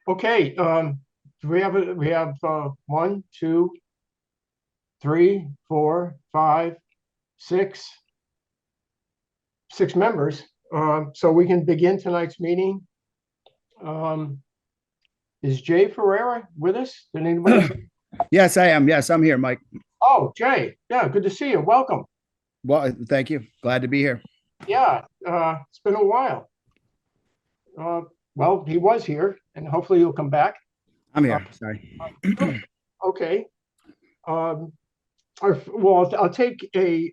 Okay, we have one, two, three, four, five, six members. So we can begin tonight's meeting. Is Jay Ferreira with us? Did anybody say? Yes, I am. Yes, I'm here, Mike. Oh, Jay, yeah, good to see you. Welcome. Well, thank you. Glad to be here. Yeah, it's been a while. Uh, well, he was here, and hopefully he'll come back. I'm Uh, here. Sorry. good. Okay. Um, well, I'll take a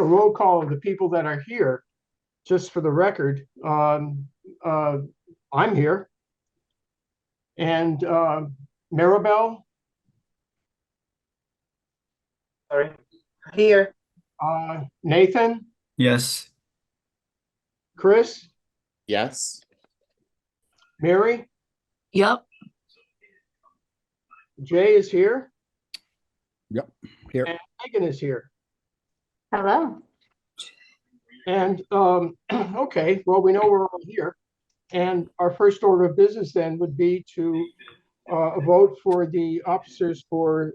roll call of the people that are here, just for the record. I'm here, and Maribel, Sorry. Here. Nathan, Yes. Chris, Yes. Mary, Yep. Jay is here, Yep. Here. and Megan is here. Hello. And okay, well, we know we're all here. And our first order of business then would be to vote for the officers for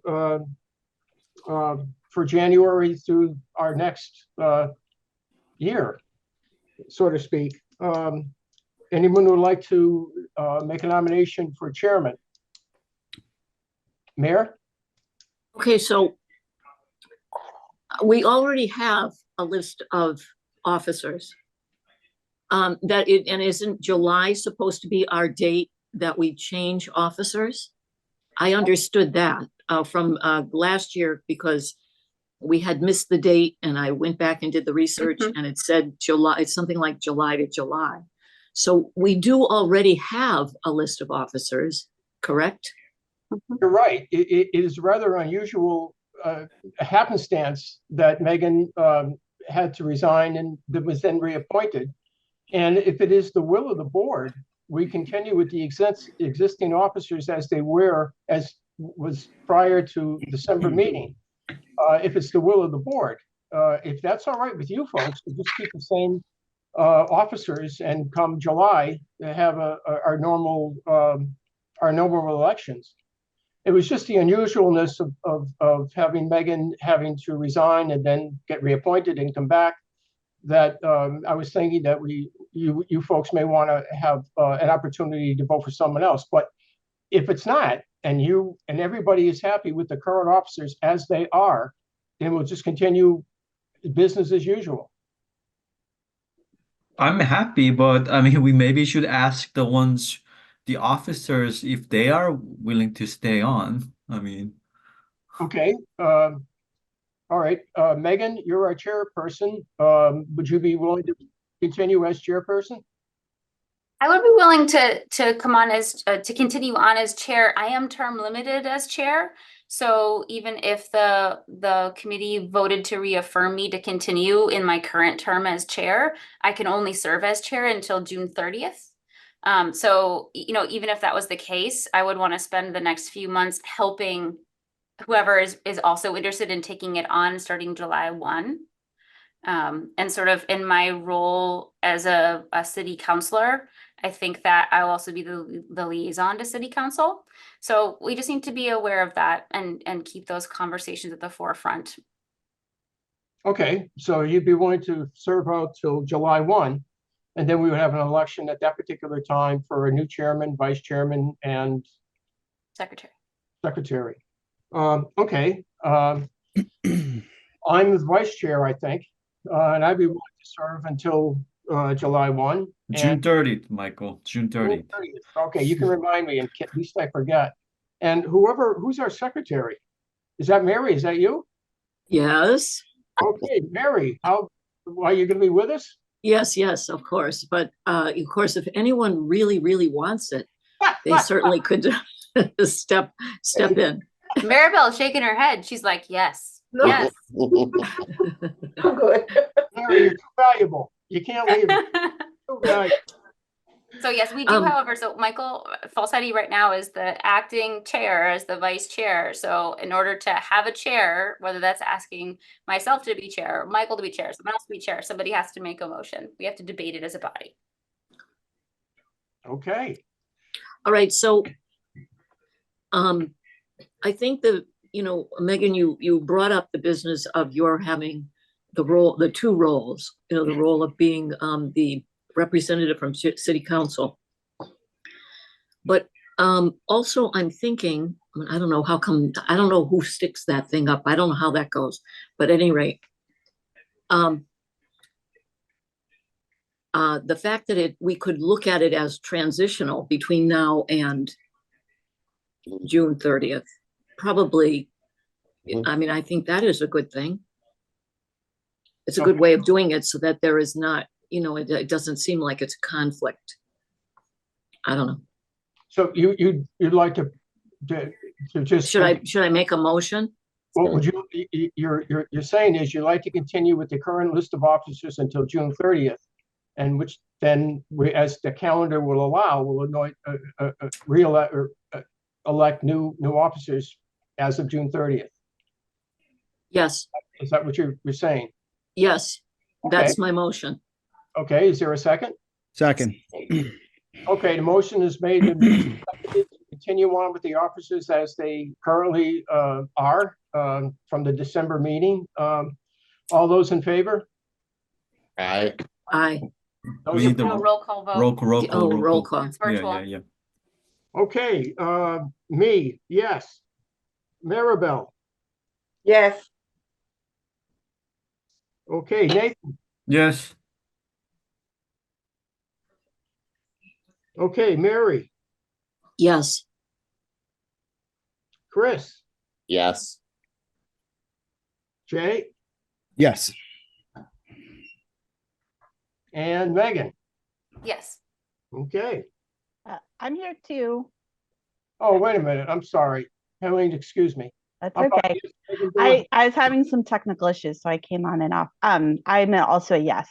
January through our next year, so to speak. Anyone who would like to make a nomination for chairman? Mayor? Okay, so we already have a list of officers. And isn't July supposed to be our date that we change officers? I understood that from last year because we had missed the date and I went back and did the research and it said July, it's something like July to July. So we do already have a list of officers, correct? You're right. It is rather unusual happenstance that Megan had to resign and that was then reappointed. And if it is the will of the board, we continue with the existing officers as they were, as was prior to December meeting. If it's the will of the board, if that's all right with you folks, to just keep the same officers and come July have our normal elections. It was just the unusualness of having Megan having to resign and then get reappointed and come back that I was thinking that you folks may want to have an opportunity to vote for someone else. But if it's not, and everybody is happy with the current officers as they are, then we'll just continue business as usual. I'm happy, but I mean, we maybe should ask the officers, if they are willing to stay on. I mean, Okay. All right. Megan, you're our chairperson. Would you be willing to continue as chairperson? I would be willing to come on as to continue on as chair. I am term limited as chair. So even if the committee voted to reaffirm me to continue in my current term as chair, I can only serve as chair until June 30th. So, even if that was the case, I would want to spend the next few months helping whoever is also interested in taking it on starting July 1. And sort of in my role as a city councilor, I think that I'll also be the liaison to city council. So we just need to be aware of that and keep those conversations at the forefront. Okay, so you'd be willing to serve out till July 1, and then we would have an election at that particular time for a new chairman, vice chairman, and secretary. Okay. I'm the vice chair, I think, and I'd be willing to serve until July 1. June 30th, Michael. June 30th. Okay, you can remind me, and at least I forget. And who's our secretary? Is that Mary? Is that you? Yes. Okay, Mary, are you going to be with us? Yes, of course. But of course, if anyone really, really wants it, they certainly could step in. Maribel's shaking her head. She's like, yes, yes. I'm good. Mary, you're too valuable. You can't leave. Too valuable. So yes, we do, however, so Michael Falsetti right now is the acting chair as the vice chair. So in order to have a chair, whether that's asking myself to be chair, or Michael to be chair, someone else to be chair, somebody has to make a motion. We have to debate it as a body. Okay. All right, so I think that, Megan, you brought up the business of your having the two roles, the role of being the representative from city council. But also I'm thinking, I don't know how come, I don't know who sticks that thing up. I don't know how that goes, but at any rate, the fact that we could look at it as transitional between now and June 30th, probably, I mean, I think that is a good thing. It's a good way of doing it so that there is not, it doesn't seem like it's a conflict. I don't know. So you'd like to just. Should I make a motion? What would you're saying is you'd like to continue with the current list of officers until June 30th, and which then we, as the calendar will allow, will anoint, re-elect or elect new officers as of June 30th. Yes, Is that what you're saying? yes, that's my motion. Okay, is there a second? Second. Okay, the motion is made and seconded to continue on with the officers as they currently are from the December meeting. All those in favor? Aye. Aye. Those We need the opposed? Roll call vote. Roll call. It's virtual. Yeah. Okay, me, yes. Maribel, Yes. okay, Nathan, Yes. okay, Mary, Yes, Chris, Yes. Jay, Yes. and Megan. Yes. Okay. I'm here too. Oh, wait a minute, I'm sorry. Helene, excuse me. That's I thought okay. you said Megan Dillon. I was having some technical issues, so I came on and off. I'm also a yes.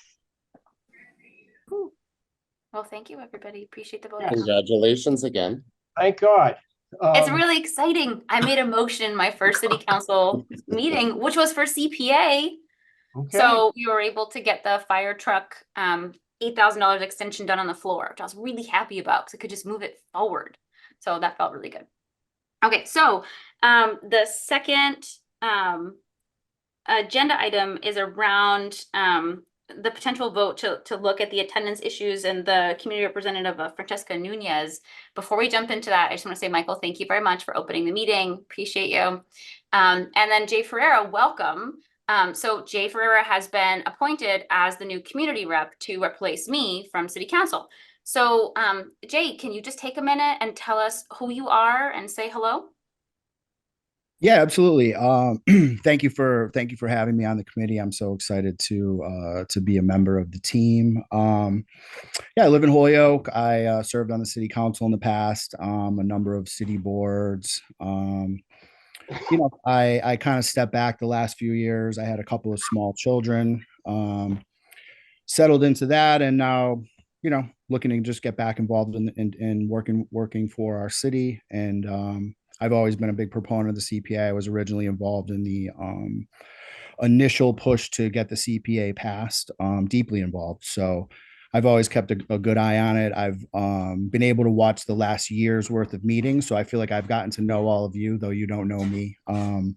Well, thank you, everybody. Appreciate the vote. Yes. Congratulations again. Thank God. It's really exciting. I made a motion in my first city council meeting, which was for CPA. Okay. So we were able to get the fire truck $8,000 extension done on the floor, which I was really happy about because I could just move it forward. So that felt really good. Okay, so the second agenda item is around the potential vote to look at the attendance issues and the community representative of Francesca Nunez. Before we jump into that, I just want to say, Michael, thank you very much for opening the meeting. Appreciate you. And then Jay Ferreira, welcome. So Jay Ferreira has been appointed as the new community rep to replace me from city council. So Jay, can you just take a minute and tell us who you are and say hello? Yeah, absolutely. Thank you for having me on the committee. I'm so excited to be a member of the team. Yeah, I live in Holyoke. I served on the city council in the past, a number of city boards. I kind of stepped back the last few years. I had a couple of small children, settled into that, and now, looking to just get back involved in working for our city. And I've always been a big proponent of the CPA. I was originally involved in the initial push to get the CPA passed, deeply involved. So I've always kept a good eye on it. I've been able to watch the last year's worth of meetings. So I feel like I've gotten to know all of you, though you don't know me. I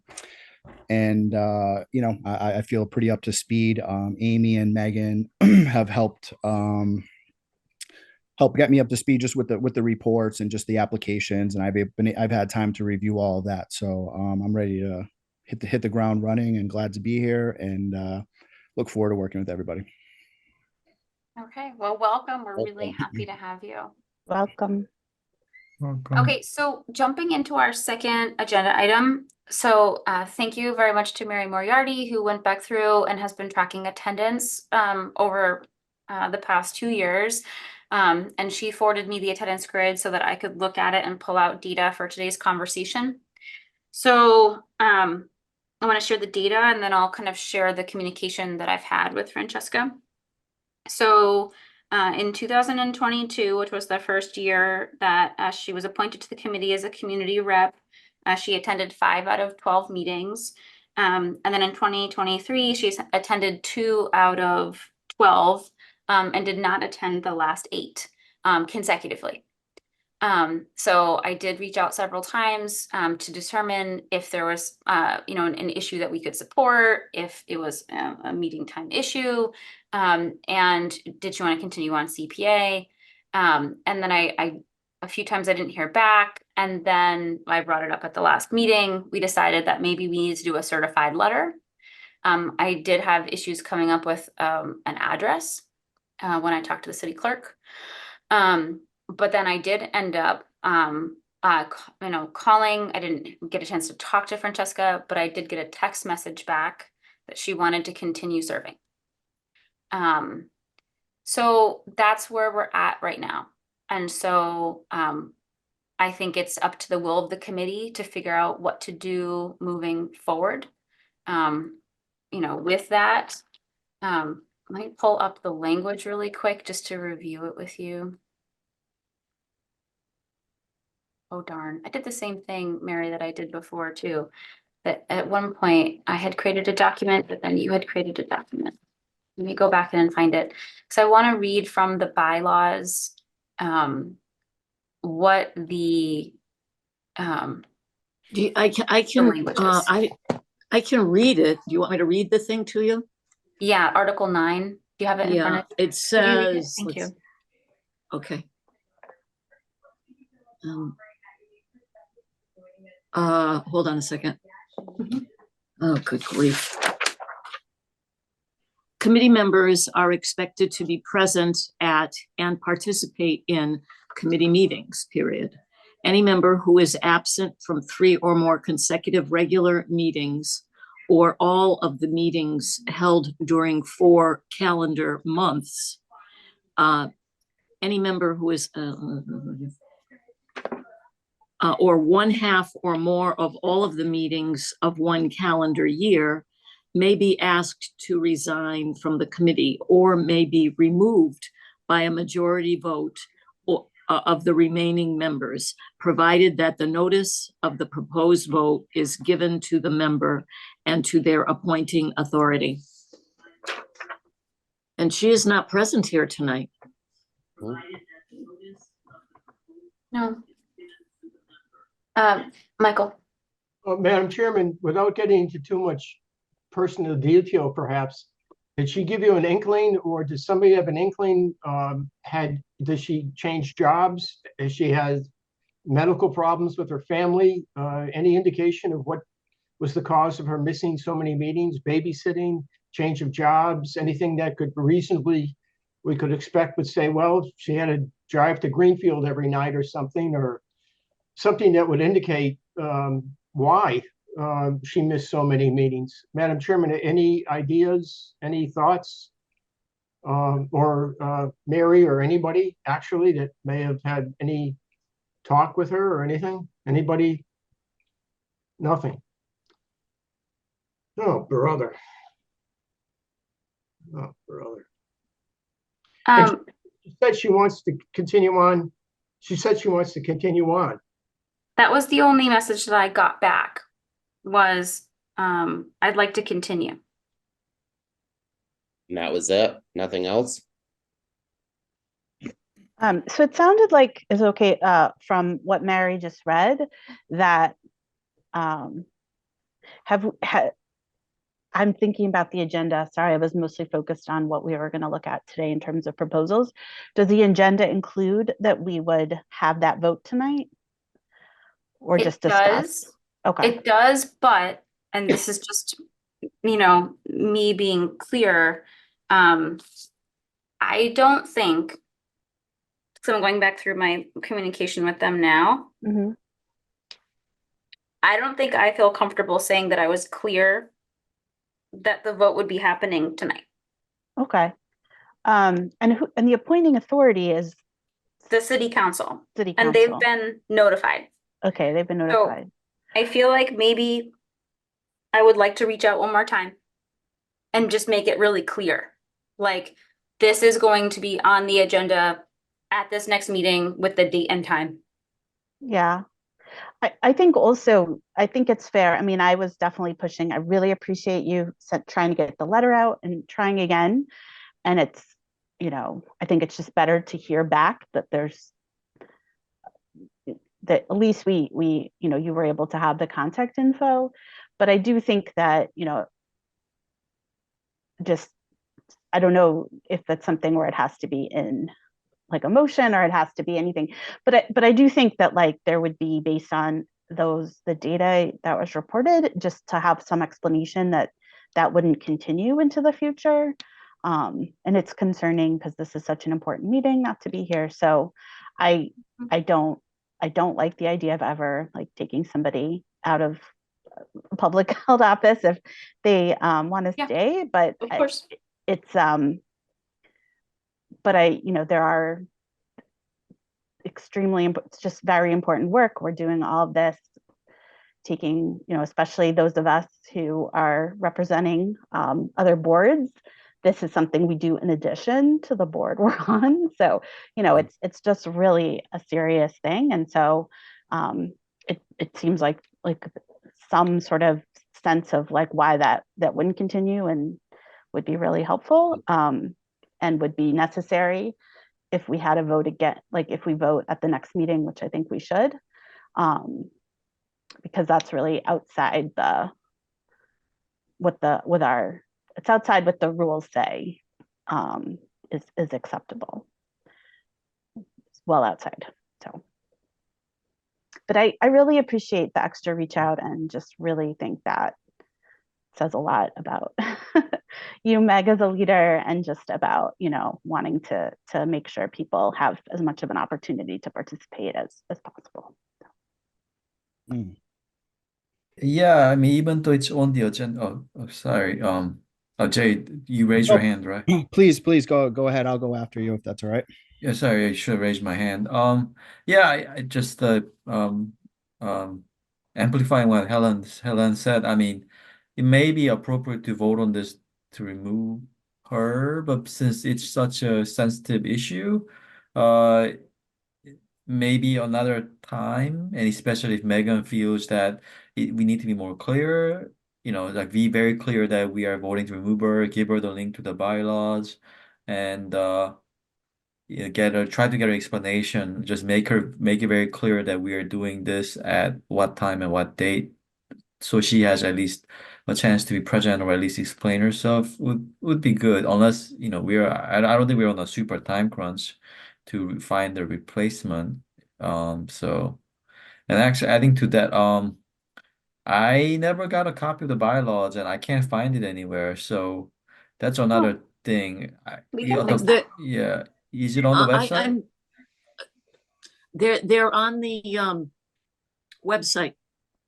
feel pretty up to speed. Amy and Megan have helped get me up to speed just with the reports and just the applications, and I've had time to review all of that. So I'm ready to hit the ground running and glad to be here, and look forward to working with everybody. Okay, well, welcome. We're really happy to have you. Welcome. Okay, so jumping into our second agenda item. So thank you very much to Mary Moriarty, who went back through and has been tracking attendance over the past 2 years. And she forwarded me the attendance grid so that I could look at it and pull out data for today's conversation. So I want to share the data, and then I'll kind of share the communication that I've had with Francesca. So in 2022, which was the first year that she was appointed to the committee as a community rep, she attended 5 out of 12 meetings. And then in 2023, she's attended 2 out of 12 and did not attend the last 8 consecutively. So I did reach out several times to determine if there was, an issue that we could support, if it was a meeting time issue, and did you want to continue on CPA? And then a few times I didn't hear back, and then I brought it up at the last meeting. We decided that maybe we need to do a certified letter. I did have issues coming up with an address when I talked to the city clerk. But then I did end up, calling. I didn't get a chance to talk to Francesca, but I did get a text message back that she wanted to continue serving. So that's where we're at right now. And so I think it's up to the will of the committee to figure out what to do moving forward. With that, let me pull up the language really quick just to review it with you. Oh, darn. I did the same thing, Mary, that I did before too. That at one point I had created a document, but then you had created a document. Let me go back and find it. So I want to read from the bylaws, what the, I can read it. Do you want me to read the thing to you? yeah, Article 9. Do you have it in front Yeah, of you? it says. Thank you. Okay. Hold on a second. Oh, good grief. Committee members are expected to be present at and participate in committee meetings, period. Any member who is absent from 3 or more consecutive regular meetings or all of the meetings held during 4 calendar months, any member who is or 1/2 or more of all of the meetings of 1 calendar year may be asked to resign from the committee or may be removed by a majority vote of the remaining members, provided that the notice of the proposed vote is given to the member and to their appointing authority. And she is not present here tonight. No. Michael. Madam Chairman, without getting into too much personal detail, perhaps, did she give you an inkling, or does somebody have an inkling? Does she change jobs? Does she has medical problems with her family? Any indication of what was the cause of her missing so many meetings? Babysitting, change of jobs, anything that could reasonably we could expect would say, well, she had to drive to Greenfield every night or something that would indicate why she missed so many meetings. Madam Chairman, any ideas, any thoughts? Or Mary or anybody actually that may have had any talk with her or anything? Anybody? Nothing. Oh, brother. Oh, brother. She said she wants to continue on. She said she wants to continue on. That was the only message that I got back was, I'd like to continue. And that was it? Nothing else? So it sounded like it's okay, from what Mary just read, that I'm thinking about the agenda. Sorry, I was mostly focused on what we were going to look at today in terms of proposals. Does the agenda include that we would have that vote tonight? Or just discuss? Okay. It does, but, and this is just, me being clear, I don't think, so I'm going back through my communication with them now. Mm-hmm. I don't think I feel comfortable saying that I was clear that the vote would be happening tonight. Okay. And the appointing authority is the city council. And they've been notified. Okay, they've been notified. So I feel like maybe I would like to reach out one more time and just make it really clear. Like, this is going to be on the agenda at this next meeting with the date and time. Yeah. I think also, I think it's fair. I mean, I was definitely pushing. I really appreciate you trying to get the letter out and trying again. And it's, I think it's just better to hear back that there's that at least we, you know, you were able to have the contact info. But I do think that, you know, just, I don't know if that's something where it has to be in like a motion or it has to be anything. But I do think that like there would be, based on the data that was reported, just to have some explanation that that wouldn't continue into the future. And it's concerning because this is such an important meeting not to be here. So I don't like the idea of ever like taking somebody out of a public held office if they want to Yeah, stay. But of course. it's but you know, there are it's just very important work. We're doing all of this, taking, you know, especially those of us who are representing other boards. This is something we do in addition to the board we're on. So, you know, it's just really a serious thing. And so it seems like some sort of sense of like why that wouldn't continue and would be really helpful and would be necessary if we had a vote again, like if we vote at the next meeting, which I think we should, because that's really outside it's outside what the rules say is acceptable. It's well outside. So, but I really appreciate the extra reach out and just really think that says a lot about you, Meg, as a leader, and just about, you know, wanting to make sure people have as much of an opportunity to participate as possible. Mm. Yeah, I mean, even though it's on the agenda. Oh, sorry. Jay, you raised your Oh. hand, right? Please go ahead. I'll go after you if that's all right. Yeah, sorry, I should have raised my hand. Yeah, I just amplifying what Helen said. I mean, it may be appropriate to vote on this to remove her, but since it's such a sensitive issue, uh, maybe another time, and especially if Megan feels that we need to be more clear, you know, like be very clear that we are voting to remove her, give her the link to the bylaws, and you know, try to get an explanation. Just make it very clear that we are doing this at what time and what date, so she has at least a chance to be present or at least explain herself would be good. Unless, you know, I don't think we're on a super time crunch to find the replacement. So, and actually adding to that, I never got a copy of the bylaws and I can't find it anywhere. So that's another thing. We Yeah, can fix that. yeah. Is it on the website? I'm they're on the website.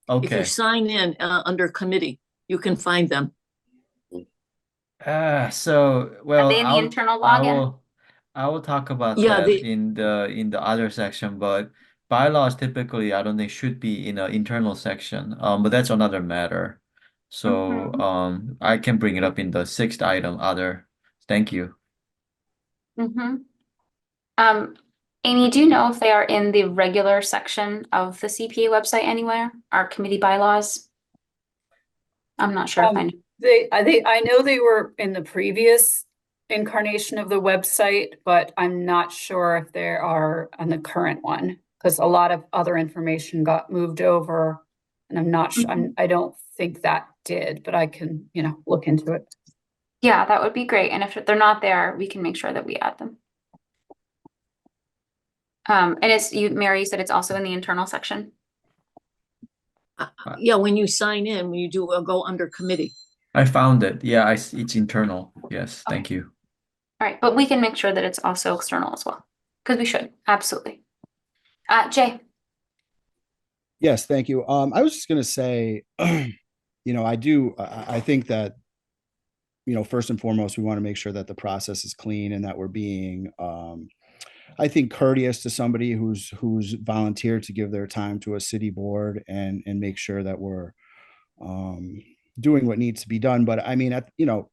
If you Okay. sign in under committee, you can find them. So Are well, they in the internal I login? will talk about Yeah, that in the other section, but bylaws typically I don't think should be in an internal section. But that's another matter. So I can bring it up in the sixth item, other. Thank you. Amy, do you know if they are in the regular section of the CPA website anywhere? Our committee bylaws? I'm not sure if I know. I know they were in the previous incarnation of the website, but I'm not sure if they are on the current one, because a lot of other information got moved over, and I'm not sure. I don't think that did, but I can, you know, look into it. Yeah, that would be great. And if they're not there, we can make sure that we add them. And it's Mary, you said it's also in the internal section. Yeah, when you sign in, when you do go under committee. I found it. Yeah, it's internal. Yes, thank you. All right, but we can make sure that it's also external as well, because we should, absolutely. Jay. Yes, thank you. I was just going to say, you know, I think that, you know, first and foremost, we want to make sure that the process is clean and that we're being, I think, courteous to somebody who's volunteered to give their time to a city board and make sure that we're doing what needs to be done. But I mean, you know,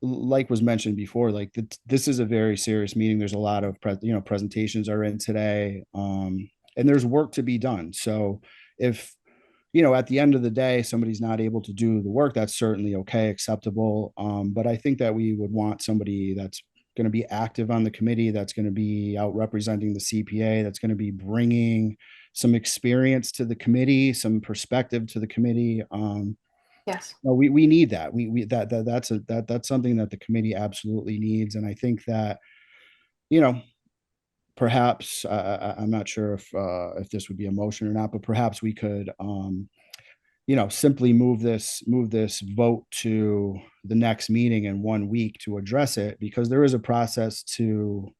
like was mentioned before, like this is a very serious meeting. There's a lot of presentations are in today, and there's work to be done. So if, you know, at the end of the day, somebody's not able to do the work, that's certainly okay, acceptable. But I think that we would want somebody that's going to be active on the committee, that's going to be out representing the CPA, that's going to be bringing some experience to the committee, some perspective to the committee. Yes. No, we need that. That's something that the committee absolutely needs. And I think that, perhaps I'm not sure if this would be a motion or not, but perhaps we could simply move this vote to the next meeting in 1 week to address it, because there is a process to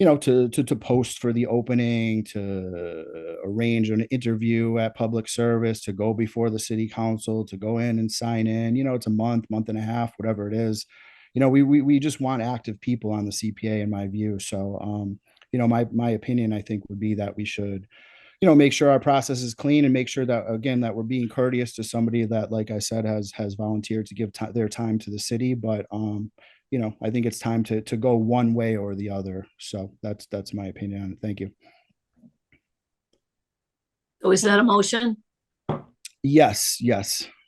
to post for the opening, to arrange an interview at public service, to go before the city council, to go in and sign in. It's a month and a half, whatever it is. We just want active people on the CPA, in my view. So, my opinion, I think, would be that we should, make sure our process is clean, and make sure that, again, that we're being courteous to somebody that, like I said, has volunteered to give their time to the city. But, I think it's time to go one way or the other. So that's my opinion on it. Thank you. So is that a motion? Yes.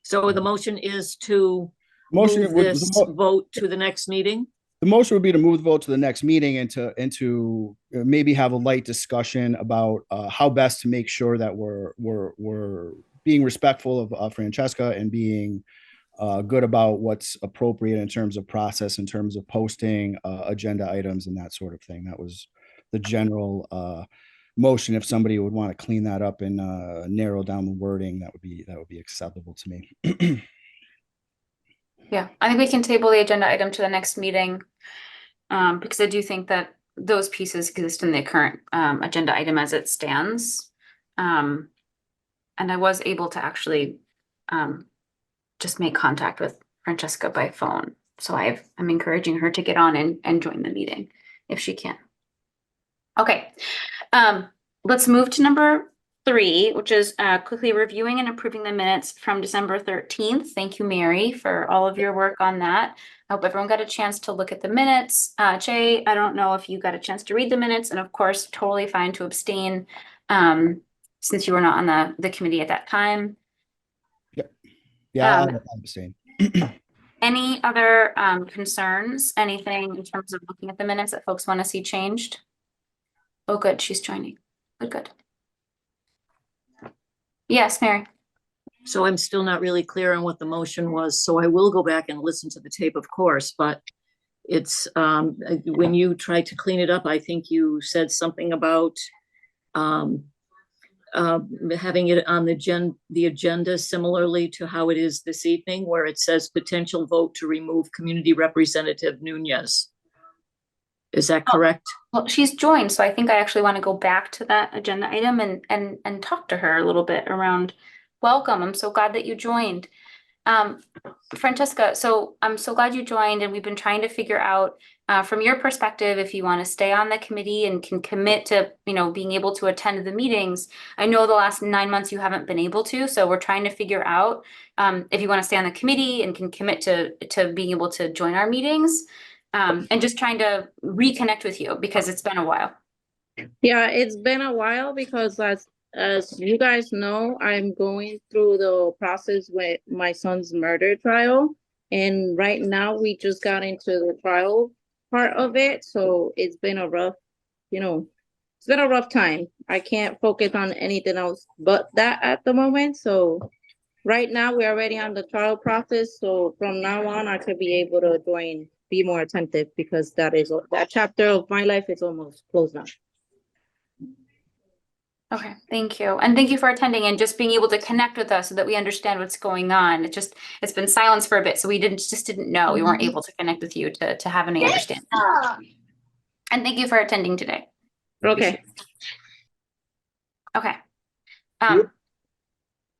So the motion is to Motion move would- this vote to the next meeting? The motion would be to move the vote to the next meeting, and to maybe have a light discussion about how best to make sure that we're being respectful of Francesca, and being good about what's appropriate in terms of process, in terms of posting agenda items and that sort of thing. That was the general motion. If somebody would want to clean that up and narrow down the wording, that would be acceptable to me. Yeah, I think we can table the agenda item to the next meeting, because I do think that those pieces exist in the current agenda item as it stands. And I was able to actually just make contact with Francesca by phone. So I'm encouraging her to get on and join the meeting if she can. Okay, let's move to number 3, which is quickly reviewing and approving the minutes from December 13th. Thank you, Mary, for all of your work on that. I hope everyone got a chance to look at the minutes. Jay, I don't know if you got a chance to read the minutes, and of course, totally fine to abstain since you were not on the committee at that time. Yeah, I'll abstain. Any other concerns, anything in terms of looking at the minutes that folks want to see changed? Oh, good, she's joining. Good. Yes, Mary. So I'm still not really clear on what the motion was, so I will go back and listen to the tape, of course, but it's, when you tried to clean it up, I think you said something about having it on the agenda similarly to how it is this evening, where it says potential vote to remove Community Representative Nunez. Is that correct? Well, she's joined, so I think I actually want to go back to that agenda item and talk to her a little bit around welcome. I'm so glad that you joined. Francesca, so I'm so glad you joined, and we've been trying to figure out from your perspective if you want to stay on the committee and can commit to, being able to attend the meetings. I know the last 9 months you haven't been able to, so we're trying to figure out if you want to stay on the committee and can commit to being able to join our meetings. And just trying to reconnect with you because it's been a while. Yeah, it's been a while because as you guys know, I'm going through the process with my son's murder trial. And right now we just got into the trial part of it. So it's been a rough, it's been a rough time. I can't focus on anything else but that at the moment. So right now we're already on the trial process. So from now on, I could be able to be more attentive because that chapter of my life is almost closed now. Okay, thank you. And thank you for attending and just being able to connect with us so that we understand what's going on. It's been silence for a bit, so we didn't know. We weren't able to connect with you to have any understanding. And thank you for attending today. Okay. Okay.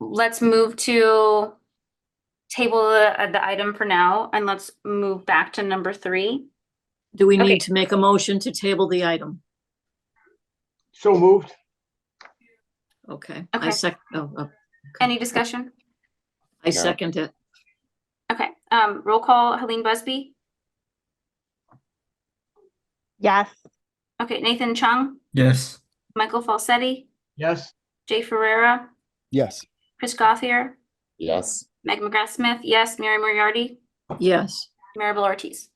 Let's move to table the item for now, and let's move back to number 3. Do we Okay. need to make a motion to table the item? So moved. Okay. Okay. Any discussion? I second it. Okay, roll call, Helene Busby. Yes. Okay, Nathan Chung, Yes. Michael Falsetti, Yes. Jay Ferreira, Yes. Chris Gothier, Yes. Meg McGrath Smith, yes, Mary Moriarty, Yes. Maribel Ortiz.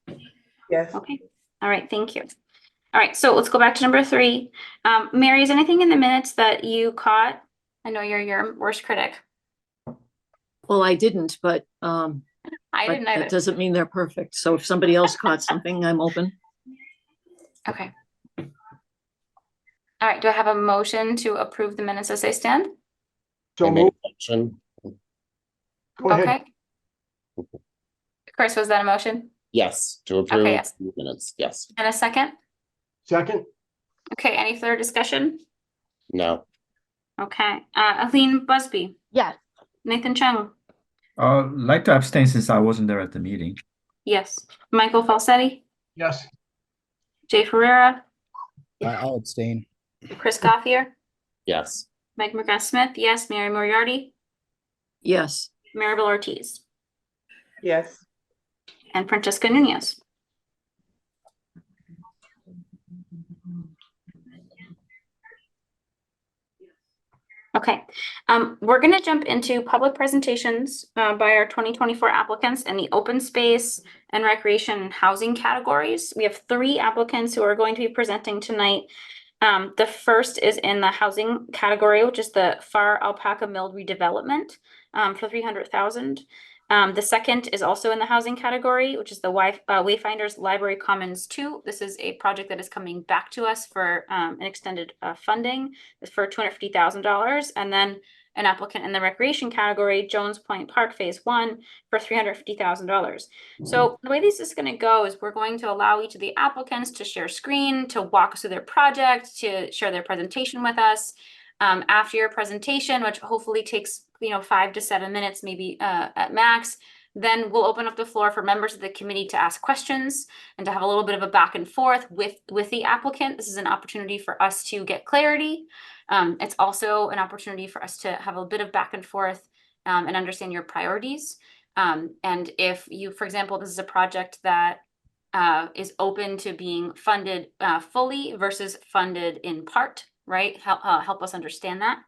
Yes. Okay, all right, thank you. All right, so let's go back to number 3. Mary, is anything in the minutes that you caught? I know you're your worst critic. Well, I didn't, but I but didn't either. that doesn't mean they're perfect. So if somebody else caught something, I'm open. Okay. All right, do I have a motion to approve the minutes as they stand? So I made move, a motion. go ahead. Okay. Chris, was that a motion? Yes, to approve yes. the minutes. Yes. And a second? Second, Okay, any further discussion? No. Okay, Aline Busby, Yes. Nathan Chung, Like to abstain since I wasn't there at the meeting. yes. Michael Falsetti, yes. Jay Ferreira, I'll abstain. Chris Gothier, Yes. Mike McGrath-Smith, yes. Mary Moriarty, Yes. Maribel Ortiz, Yes. and Francesca Nunez. Okay, we're going to jump into public presentations by our 2024 applicants in the open space and recreation and housing categories. We have 3 applicants who are going to be presenting tonight. The first is in the housing category, which is the Farr Alpaca Mill redevelopment for $300,000. The second is also in the housing category, which is the Wayfinders Library Commons 2. This is a project that is coming back to us for an extended funding. It's for $250,000. And then an applicant in the recreation category, Jones Point Park Phase 1 for $350,000. So the way this is going to go is we're going to allow each of the applicants to share screen, to walk us through their project, to share their presentation with us. After your presentation, which hopefully takes 5 to 7 minutes, maybe at max, then we'll open up the floor for members of the committee to ask questions and to have a little bit of a back and forth with the applicant. This is an opportunity for us to get clarity. It's also an opportunity for us to have a bit of back and forth and understand your priorities. And if you, for example, this is a project that is open to being funded fully versus funded in part, right? Help us understand that.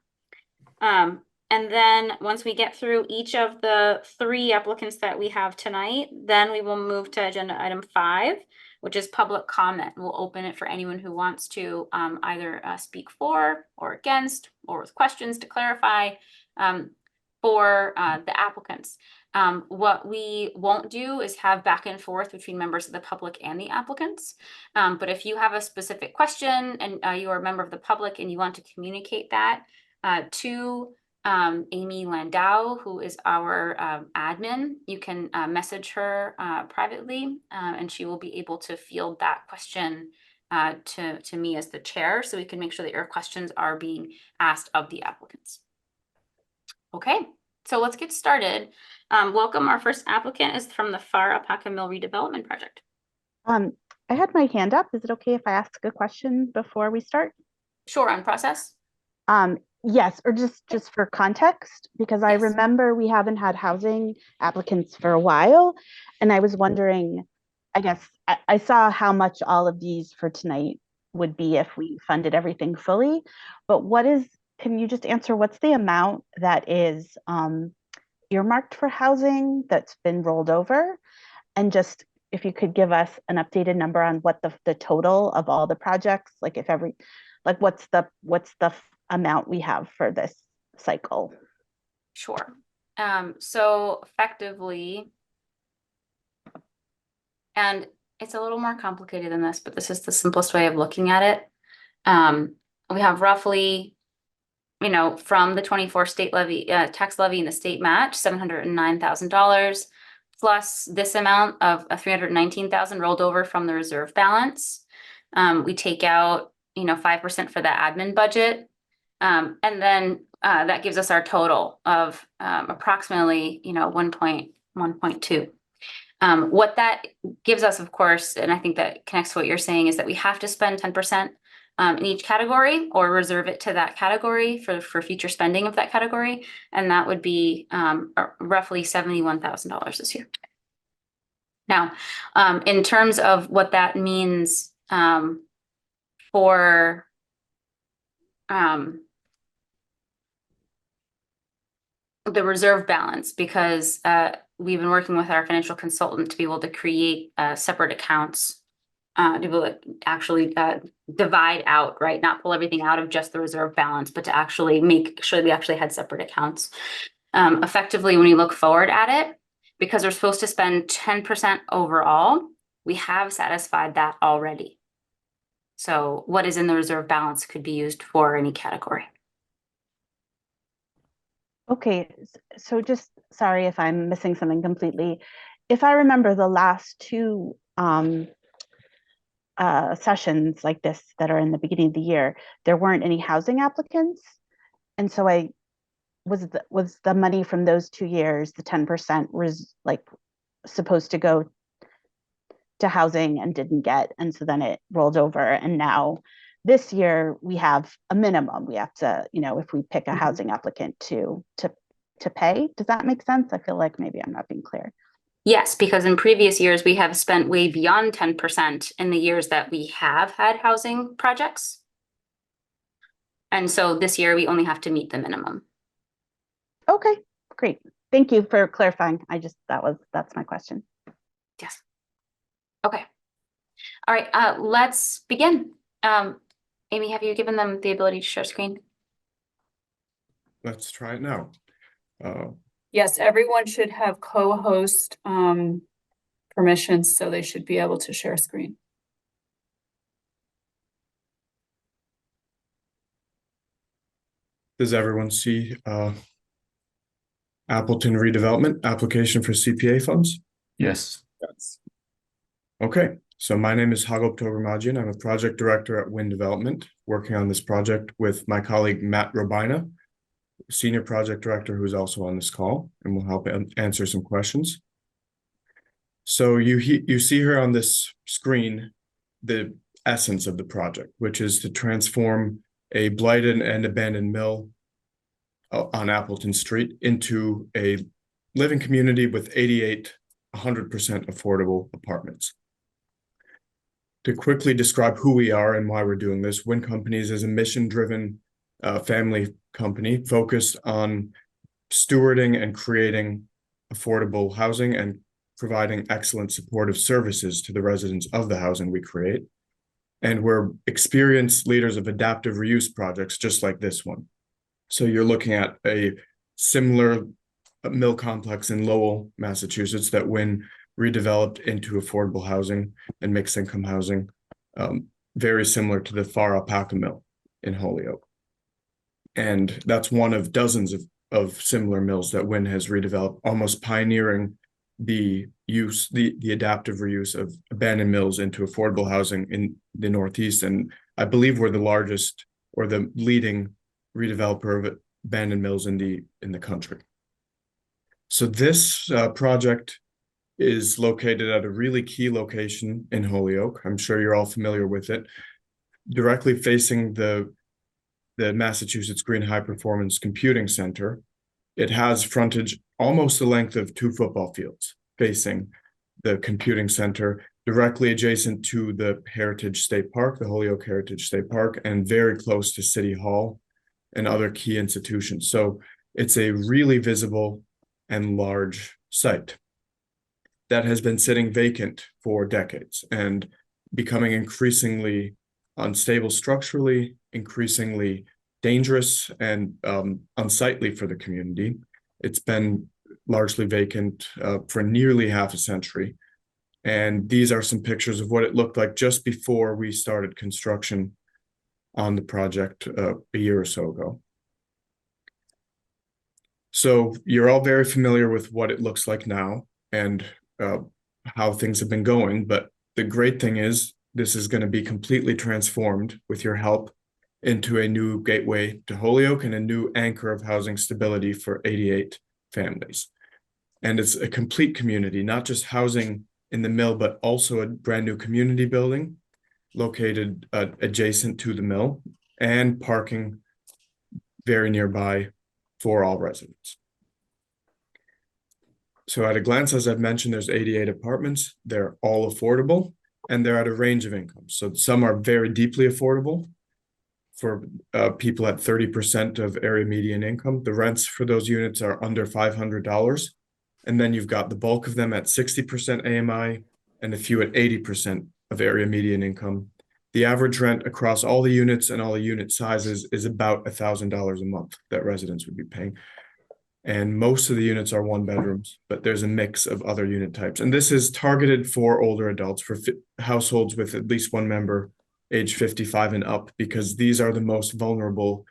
And then once we get through each of the 3 applicants that we have tonight, then we will move to agenda item 5, which is public comment. We'll open it for anyone who wants to either speak for or against, or with questions to clarify for the applicants. What we won't do is have back and forth between members of the public and the applicants. But if you have a specific question and you are a member of the public and you want to communicate that to Amy Landau, who is our admin, you can message her privately and she will be able to field that question to me as the chair, so we can make sure that your questions are being asked of the applicants. Okay, so let's get started. Welcome. Our first applicant is from the Farr Alpaca Mill redevelopment project. I had my hand up. Is it okay if I ask a question before we start? Sure, on process. Yes, or just for context, because I Yes. remember we haven't had housing applicants for a while, and I was wondering, I guess I saw how much all of these for tonight would be if we funded everything fully, but can you just answer what's the amount that is earmarked for housing that's been rolled over? And just if you could give us an updated number on what the total of all the projects, like what's the amount we have for this cycle? Sure. So effectively, and it's a little more complicated than this, but this is the simplest way of looking at it. We have roughly, from the 24 state levy, tax levy and the state match, $709,000, plus this amount of $319,000 rolled over from the reserve balance. We take out, 5% for the admin budget. And then that gives us our total of approximately, 1.2. What that gives us, of course, and I think that connects to what you're saying, is that we have to spend 10% in each category or reserve it to that category for future spending of that category. And that would be roughly $71,000 this year. Now, in terms of what that means for the reserve balance, because we've been working with our financial consultant to be able to create separate accounts actually divide out, right? Not pull everything out of just the reserve balance, but to actually make sure we actually had separate accounts. Effectively, when you look forward at it, because we're supposed to spend 10% overall, we have satisfied that already. So what is in the reserve balance could be used for any category. Okay, so just, sorry if I'm missing something completely. If I remember the last two sessions like this that are in the beginning of the year, there weren't any housing applicants. And so was the money from those 2 years, the 10% was like supposed to go to housing and didn't get, and so then it rolled over, and now this year we have a minimum. We have to, if we pick a housing applicant to pay. Does that make sense? I feel like maybe I'm not being clear. Yes, because in previous years, we have spent way beyond 10% in the years that we have had housing projects. And so this year we only have to meet the minimum. Okay, great. Thank you for clarifying. That's my question. Yes. Okay. All right, let's begin. Amy, have you given them the ability to share screen? Let's try it now. Yes, everyone should have co-host permissions, so they should be able to share screen. Does everyone see Appleton redevelopment application for CPA funds? Yes. Yes. Okay, so my name is Hagop Tobermajian. I'm a project director at Wind Development, working on this project with my colleague Matt Robina, senior project director, who's also on this call and will help answer some questions. So you see here on this screen the essence of the project, which is to transform a blighted and abandoned mill on Appleton Street into a living community with 88 100% affordable apartments. To quickly describe who we are and why we're doing this, Wind Companies is a mission-driven family company focused on stewarding and creating affordable housing and providing excellent supportive services to the residents of the housing we create. And we're experienced leaders of adaptive reuse projects just like this one. So you're looking at a similar mill complex in Lowell, Massachusetts that Wind redeveloped into affordable housing and mixed income housing, very similar to the Farr Alpaca mill in Holyoke. And that's one of dozens of similar mills that Wind has redeveloped, almost pioneering the adaptive reuse of abandoned mills into affordable housing in the Northeast. And I believe we're the largest or the leading redeveloper of abandoned mills in the country. So this project is located at a really key location in Holyoke. I'm sure you're all familiar with it, directly facing the Massachusetts Green High Performance Computing Center. It has frontage almost the length of 2 football fields facing the computing center, directly adjacent to the Heritage State Park, the Holyoke Heritage State Park, and very close to City Hall and other key institutions. So it's a really visible and large site that has been sitting vacant for decades and becoming increasingly unstable structurally, increasingly dangerous and unsightly for the community. It's been largely vacant for nearly half a century. And these are some pictures of what it looked like just before we started construction on the project a year or so ago. So you're all very familiar with what it looks like now and how things have been going. But the great thing is this is going to be completely transformed with your help into a new gateway to Holyoke and a new anchor of housing stability for 88 families. And it's a complete community, not just housing in the mill, but also a brand new community building located adjacent to the mill and parking very nearby for all residents. So at a glance, as I've mentioned, there's 88 apartments. They're all affordable and they're at a range of incomes. So some are very deeply affordable for people at 30% of area median income. The rents for those units are under $500. And then you've got the bulk of them at 60% AMI and a few at 80% of area median income. The average rent across all the units and all the unit sizes is about $1,000 a month that residents would be paying. And most of the units are 1 bedrooms, but there's a mix of other unit types. And this is targeted for older adults, for households with at least one member age 55 and up, because these are the most vulnerable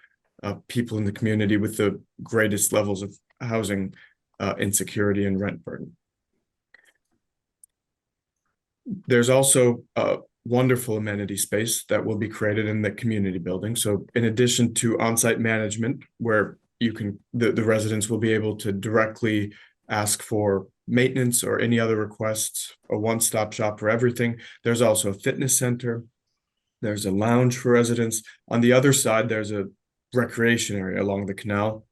people in the community with the greatest levels of housing insecurity and rent burden. There's also a wonderful amenity space that will be created in the community building. So in addition to on-site management, where the residents will be able to directly ask for maintenance or any other requests, a one-stop shop for everything. There's also a fitness center. There's a lounge for residents. On the other side, there's a recreation area along the canal.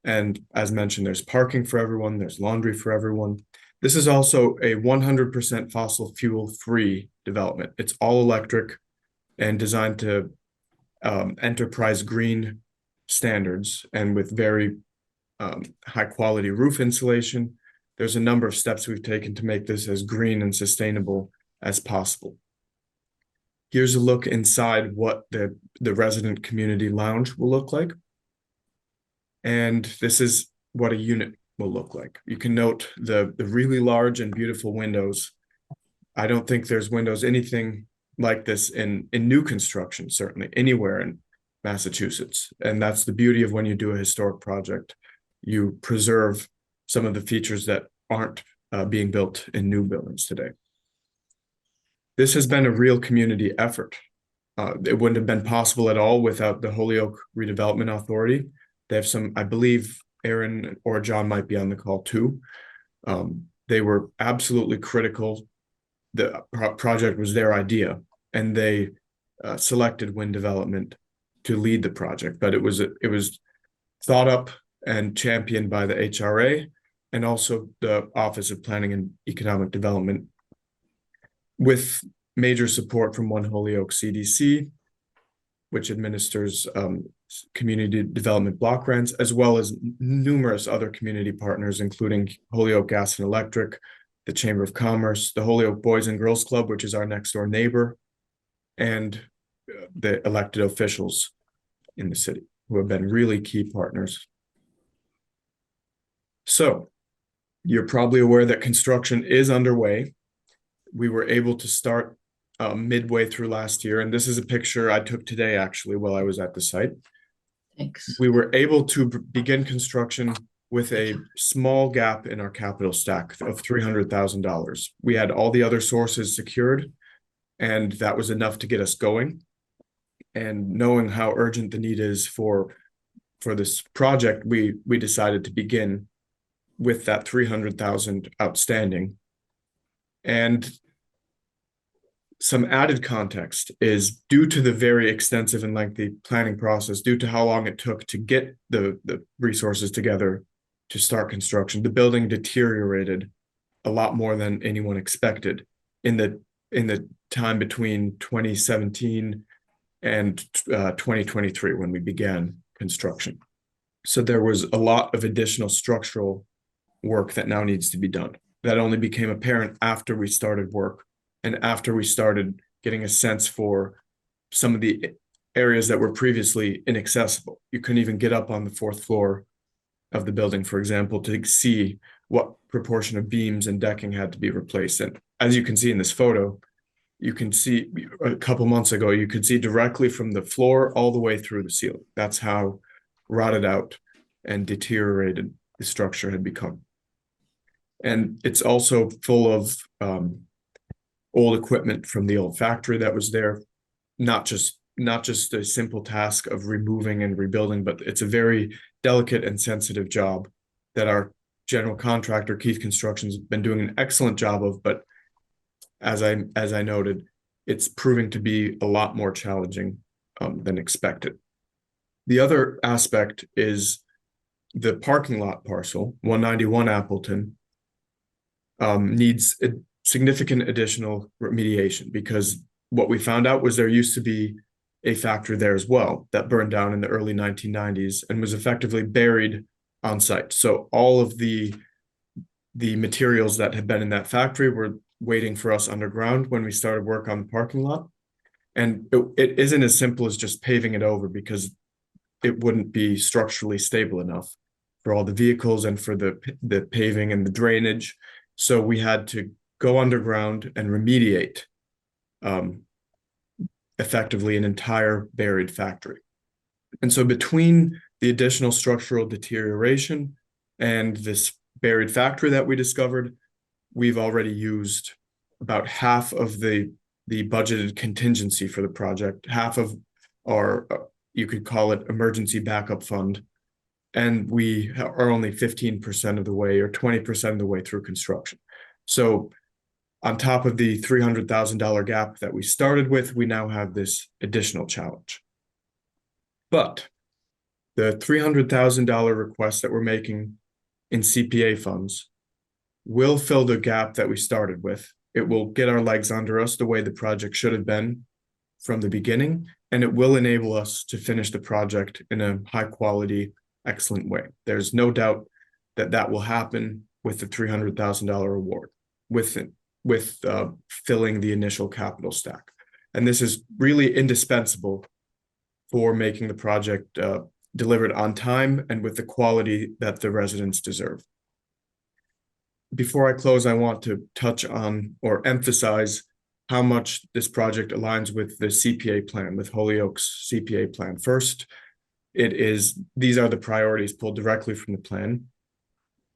And as mentioned, there's parking for everyone. There's laundry for everyone. This is also a 100% fossil fuel free development. It's all electric and designed to enterprise green standards and with very high quality roof insulation. There's a number of steps we've taken to make this as green and sustainable as possible. Here's a look inside what the resident community lounge will look like. And this is what a unit will look like. You can note the really large and beautiful windows. I don't think there's windows anything like this in new construction, certainly anywhere in Massachusetts. And that's the beauty of when you do a historic project. You preserve some of the features that aren't being built in new buildings today. This has been a real community effort. It wouldn't have been possible at all without the Holyoke Redevelopment Authority. They have some, I believe Aaron or John might be on the call too. They were absolutely critical. The project was their idea, and they selected Wind Development to lead the project, but it was thought up and championed by the HRA and also the Office of Planning and Economic Development, with major support from One Holyoke CDC, which administers community development block grants, as well as numerous other community partners, including Holyoke Gas and Electric, the Chamber of Commerce, the Holyoke Boys and Girls Club, which is our next door neighbor, and the elected officials in the city, who have been really key partners. So you're probably aware that construction is underway. We were able to start midway through last year, and this is a picture I took today actually while I was at the site. Thanks. We were able to begin construction with a small gap in our capital stack of $300,000. We had all the other sources secured, and that was enough to get us going. And knowing how urgent the need is for this project, we decided to begin with that $300,000 outstanding. And some added context is, due to the very extensive and lengthy planning process, due to how long it took to get the resources together to start construction, the building deteriorated a lot more than anyone expected in the time between 2017 and 2023 when we began construction. So there was a lot of additional structural work that now needs to be done. That only became apparent after we started work and after we started getting a sense for some of the areas that were previously inaccessible. You couldn't even get up on the 4th floor of the building, for example, to see what proportion of beams and decking had to be replaced. And as you can see in this photo, you can see a couple months ago, you could see directly from the floor all the way through the ceiling. That's how rotted out and deteriorated the structure had become. And it's also full of old equipment from the old factory that was there. Not just a simple task of removing and rebuilding, but it's a very delicate and sensitive job that our general contractor, Keith Construction's been doing an excellent job of, but as I noted, it's proving to be a lot more challenging than expected. The other aspect is the parking lot parcel, 191 Appleton, needs a significant additional remediation, because what we found out was there used to be a factory there as well that burned down in the early 1990s and was effectively buried on site. So all of the materials that had been in that factory were waiting for us underground when we started work on the parking lot. And it isn't as simple as just paving it over, because it wouldn't be structurally stable enough for all the vehicles and for the paving and the drainage. So we had to go underground and remediate effectively an entire buried factory. And so between the additional structural deterioration and this buried factory that we discovered, we've already used about half of the budgeted contingency for the project, half of our, you could call it emergency backup fund. And we are only 15% of the way or 20% of the way through construction. So on top of the $300,000 gap that we started with, we now have this additional challenge. But the $300,000 request that we're making in CPA funds will fill the gap that we started with. It will get our legs under us the way the project should have been from the beginning, and it will enable us to finish the project in a high quality, excellent way. There's no doubt that that will happen with the $300,000 award, with filling the initial capital stack. And this is really indispensable for making the project delivered on time and with the quality that the residents deserve. Before I close, I want to touch on or emphasize how much this project aligns with the CPA plan, with Holyoke's CPA plan. First, these are the priorities pulled directly from the plan.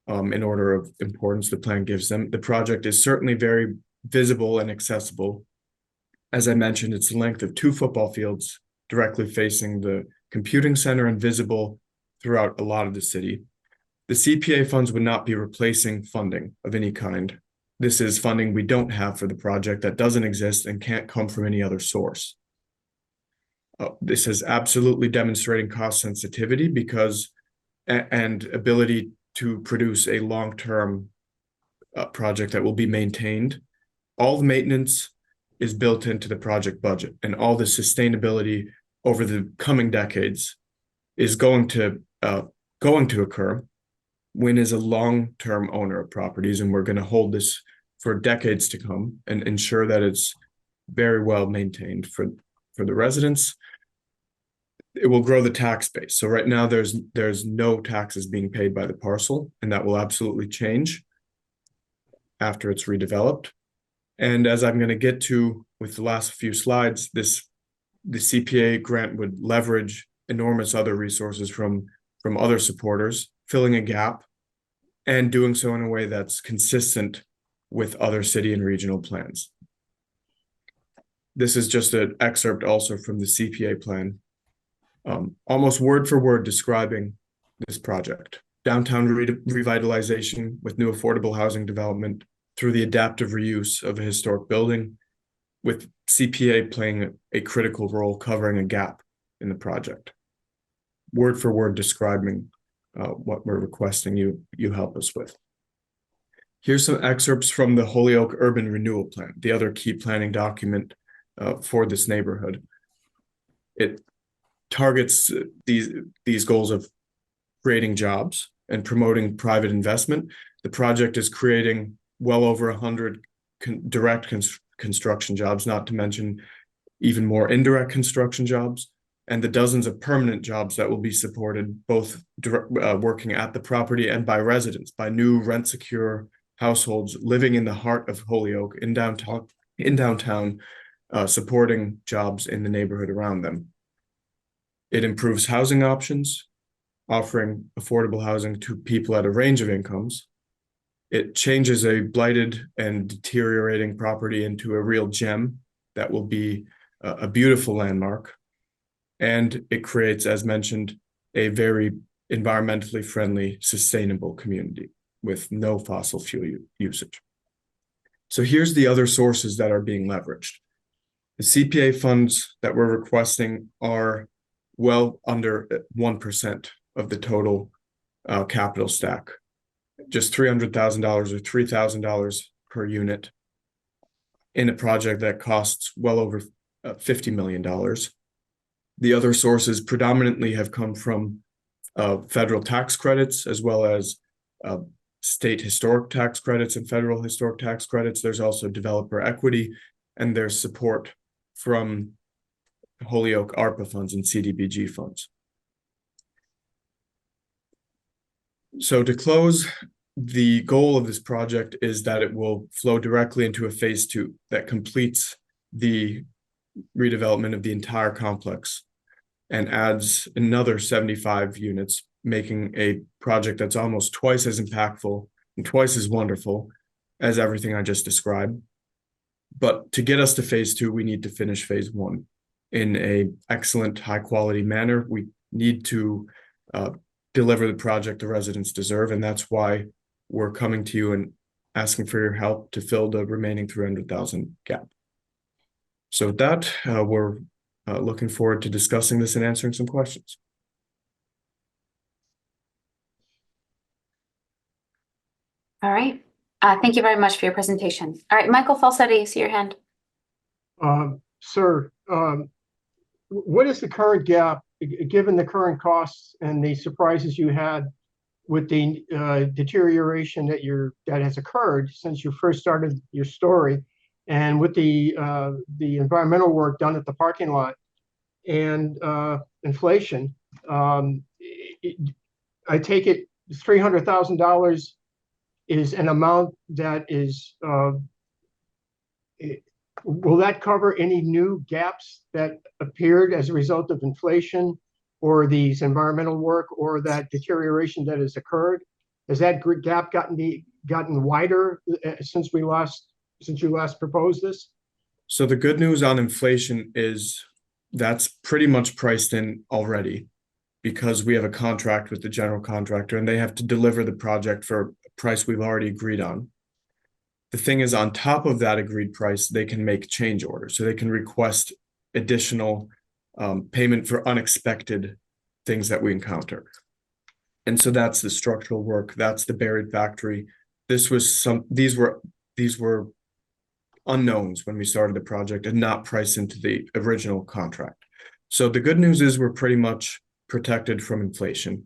In order of importance the plan gives them. The project is certainly very visible and accessible. As I mentioned, it's the length of 2 football fields directly facing the computing center and visible throughout a lot of the city. The CPA funds would not be replacing funding of any kind. This is funding we don't have for the project, that doesn't exist and can't come from any other source. This is absolutely demonstrating cost sensitivity and ability to produce a long-term project that will be maintained. All the maintenance is built into the project budget, and all the sustainability over the coming decades is going to occur. Wynn is a long-term owner of properties, and we're going to hold this for decades to come and ensure that it's very well maintained for the residents. It will grow the tax base. So right now there's no taxes being paid by the parcel, and that will absolutely change after it's redeveloped. And as I'm going to get to with the last few slides, the CPA grant would leverage enormous other resources from other supporters, filling a gap and doing so in a way that's consistent with other city and regional plans. This is just an excerpt also from the CPA plan. Almost word for word describing this project. Downtown revitalization with new affordable housing development through the adaptive reuse of a historic building, with CPA playing a critical role covering a gap in the project. Word for word describing what we're requesting you help us with. Here's some excerpts from the Holyoke Urban Renewal Plan, the other key planning document for this neighborhood. It targets these goals of creating jobs and promoting private investment. The project is creating well over 100 direct construction jobs, not to mention even more indirect construction jobs, and the dozens of permanent jobs that will be supported, both working at the property and by residents, by new rent-secure households living in the heart of Holyoke in downtown, supporting jobs in the neighborhood around them. It improves housing options, offering affordable housing to people at a range of incomes. It changes a blighted and deteriorating property into a real gem that will be a beautiful landmark. And it creates, as mentioned, a very environmentally friendly, sustainable community with no fossil fuel usage. So here's the other sources that are being leveraged. The CPA funds that we're requesting are well under 1% of the total capital stack, just $300,000 or $3,000 per unit in a project that costs well over $50 million. The other sources predominantly have come from federal tax credits, as well as state historic tax credits and federal historic tax credits. There's also developer equity, and there's support from Holyoke ARPA funds and CDBG funds. So to close, the goal of this project is that it will flow directly into a phase 2 that completes the redevelopment of the entire complex and adds another 75 units, making a project that's almost twice as impactful and twice as wonderful as everything I just described. But to get us to phase 2, we need to finish phase 1 in an excellent, high quality manner. We need to deliver the project the residents deserve, and that's why we're coming to you and asking for your help to fill the remaining 300,000 gap. So with that, we're looking forward to discussing this and answering some questions. All right. Thank you very much for your presentation. All right, Michael Falsetti, I see your hand. Sir, what is the current gap, given the current costs and the surprises you had with the deterioration that has occurred since you first started your story, and with the environmental work done at the parking lot and inflation? I take it $300,000 is an amount that is, will that cover any new gaps that appeared as a result of inflation or these environmental work or that deterioration that has occurred? Has that gap gotten wider since you last proposed this? So the good news on inflation is that's pretty much priced in already, because we have a contract with the general contractor and they have to deliver the project for a price we've already agreed on. The thing is, on top of that agreed price, they can make change orders. So they can request additional payment for unexpected things that we encounter. And so that's the structural work, that's the buried factory. These were unknowns when we started the project and not priced into the original contract. So the good news is we're pretty much protected from inflation.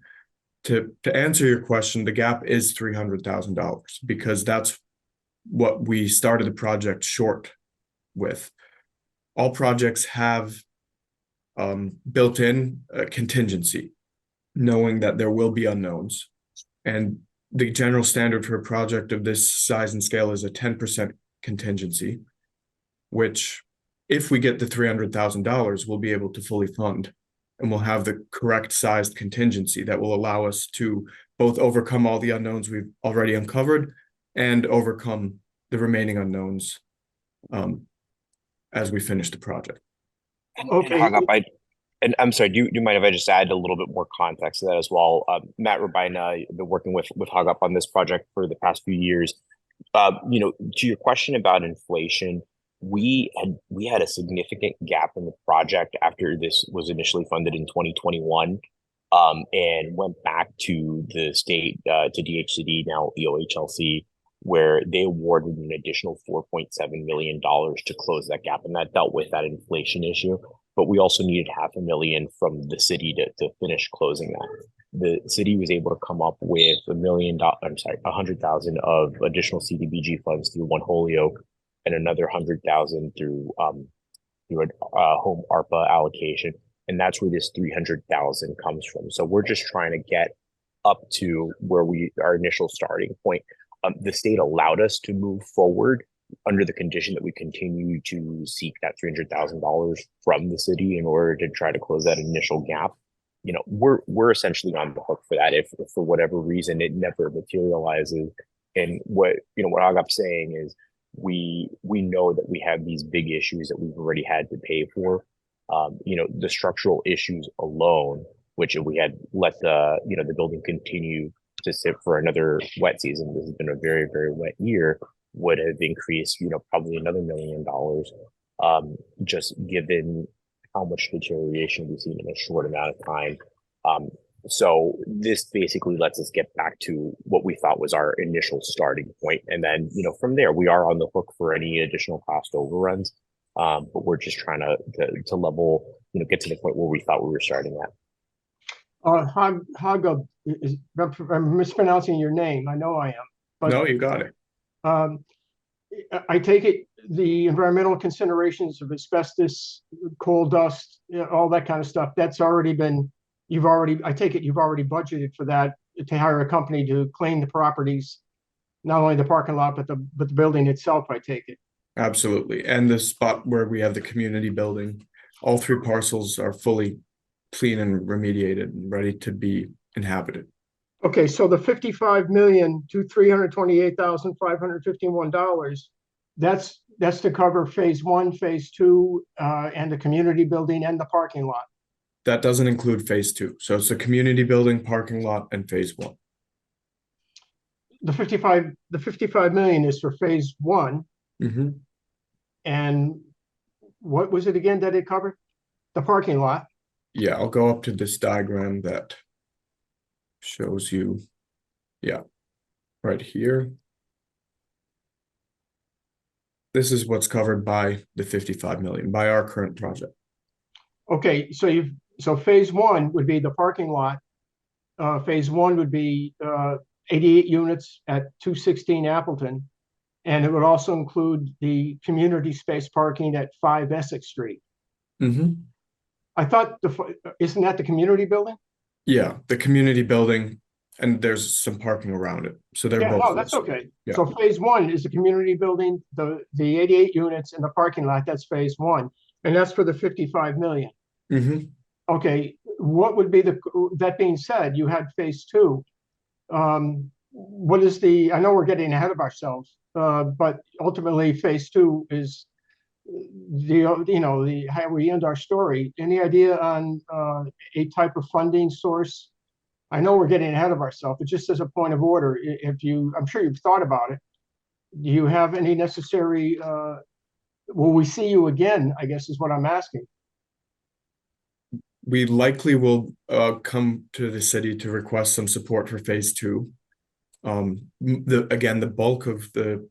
To answer your question, the gap is $300,000 because that's what we started the project short with. All projects have built-in contingency, knowing that there will be unknowns. And the general standard for a project of this size and scale is a 10% contingency, which if we get the $300,000, we'll be able to fully fund, and we'll have the correct sized contingency that will allow us to both overcome all the unknowns we've already uncovered and overcome the remaining unknowns as we finish the project. Okay. And I'm sorry, do you mind if I just add a little bit more context to that as well? Matt Rabina, I've been working with Hug on this project for the past few years. To your question about inflation, we had a significant gap in the project after this was initially funded in 2021, and went back to the state, to DHCD, now EOHLC, where they awarded an additional $4.7 million to close that gap, and that dealt with that inflation issue. But we also needed $500,000 from the city to finish closing that. The city was able to come up with $100,000 of additional CDBG funds through One Holyoke, and another $100,000 through a home ARPA allocation, and that's where this $300,000 comes from. So we're just trying to get up to where our initial starting point. The state allowed us to move forward under the condition that we continue to seek that $300,000 from the city in order to try to close that initial gap. We're essentially on the hook for that if for whatever reason it never materializes. And what Agap's saying is we know that we have these big issues that we've already had to pay for. The structural issues alone, which if we had let the building continue to sit for another wet season, this has been a very, very wet year, would have increased, probably another $1 million, just given how much deterioration we've seen in a short amount of time. So this basically lets us get back to what we thought was our initial starting point. And then, from there, we are on the hook for any additional cost overruns. But we're just trying to level, get to the point where we thought we were starting at. Hagub, I'm mispronouncing your name. I know I am. But No, you got it. I take it the environmental considerations of asbestos, coal dust, all that kind of stuff, that's already been, I take it you've already budgeted for that to hire a company to clean the properties, not only the parking lot, but the building itself, I take it. Absolutely. And the spot where we have the community building, all 3 parcels are fully clean and remediated and ready to be inhabited. Okay, so the 55 million to $328,551, that's to cover phase 1, phase 2, and the community building and the parking lot. That doesn't include phase 2. So it's the community building, parking lot, and phase 1. The 55 million is for phase 1. Mm-hmm. And what was it again that it covered? The parking lot. Yeah, I'll go up to this diagram that shows you, yeah, right here. This is what's covered by the 55 million, by our current project. Okay, so phase 1 would be the parking lot. Phase 1 would be 88 units at 216 Appleton. And it would also include the community space parking at 5 Essex Street. Mm-hmm. I thought, isn't that the community building? Yeah, the community building, and there's some parking around it. So they're both. Oh, that's okay. Yeah. So phase 1 is the community building, the 88 units in the parking lot, that's phase 1. And that's for the 55 million. Mm-hmm. Okay, what would be that being said, you had phase 2. What is I know we're getting ahead of ourselves, but ultimately phase 2 is how we end our story. Any idea on a type of funding source? I know we're getting ahead of ourselves, but just as a point of order, I'm sure you've thought about it. Do you have any necessary, will we see you again, I guess is what I'm asking. We likely will come to the city to request some support for phase 2. The bulk of the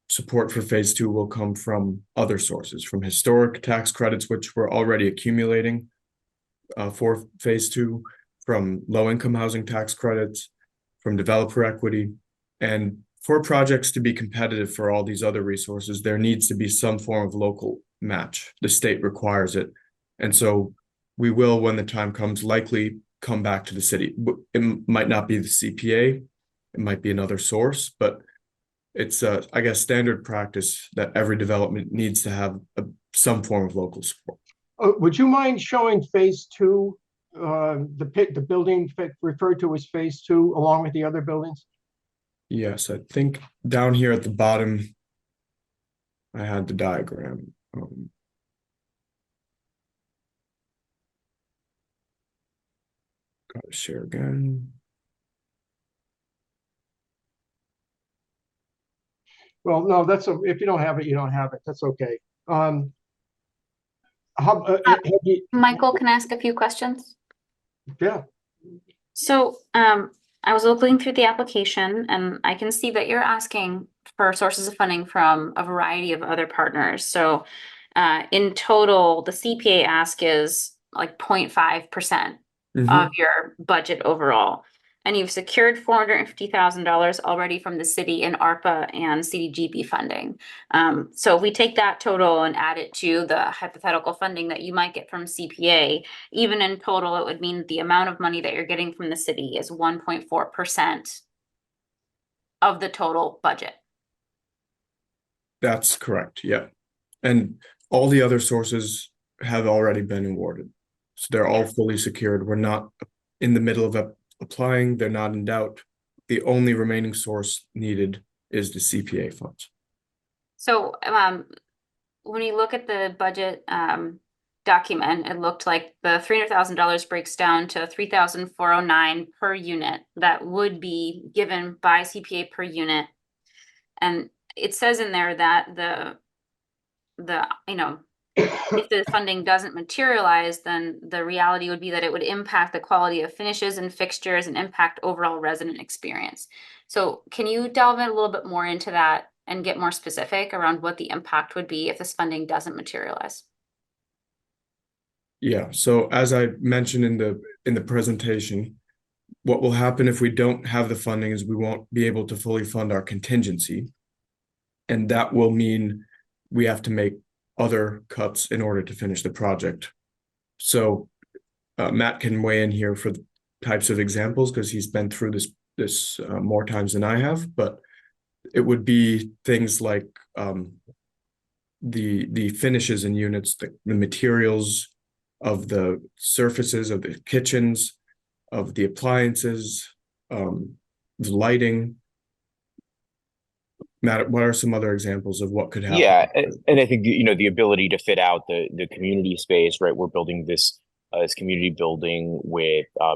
support for phase 2 will come from other sources, from historic tax credits, which we're already accumulating for phase 2, from low-income housing tax credits, from developer equity. And for projects to be competitive for all these other resources, there needs to be some form of local match. The state requires it. And so we will, when the time comes, likely come back to the city. It might not be the CPA, it might be another source, but it's I guess standard practice that every development needs to have some form of local support. Would you mind showing phase 2, the building referred to as phase 2, along with the other buildings? Yes, I think down here at the bottom, I had the diagram. Gotta share again. Well, no, if you don't have it, you don't have it. That's okay. Michael, can I ask a few questions? Yeah. So, I was looking through the application and I can see that you're asking for sources of funding from a variety of other partners. So, in total, the CPA ask is like 0.5% of your budget overall. And you've secured $450,000 already from the city in ARPA and CDGP funding. So if we take that total and add it to the hypothetical funding that you might get from CPA, even in total, it would mean the amount of money that you're getting from the city is 1.4% of the total budget. That's correct, yeah. And all the other sources have already been awarded. So they're all fully secured. We're not in the middle of applying, they're not in doubt. The only remaining source needed is the CPA funds. So when you look at the budget document, it looked like the $300,000 breaks down to $3,409 per unit that would be given by CPA per unit. And it says in there that if the funding doesn't materialize, then the reality would be that it would impact the quality of finishes and fixtures and impact overall resident experience. So can you delve in a little bit more into that and get more specific around what the impact would be if this funding doesn't materialize? Yeah, so as I mentioned in the presentation, what will happen if we don't have the funding is we won't be able to fully fund our contingency. And that will mean we have to make other cuts in order to finish the project. So Matt can weigh in here for the types of examples because he's been through this more times than I have, but it would be things like the finishes in units, the materials of the surfaces of the kitchens, of the appliances, the lighting. Matt, what are some other examples of what could happen? Yeah, and I think the ability to fit out the community space, right? We're building this community building with a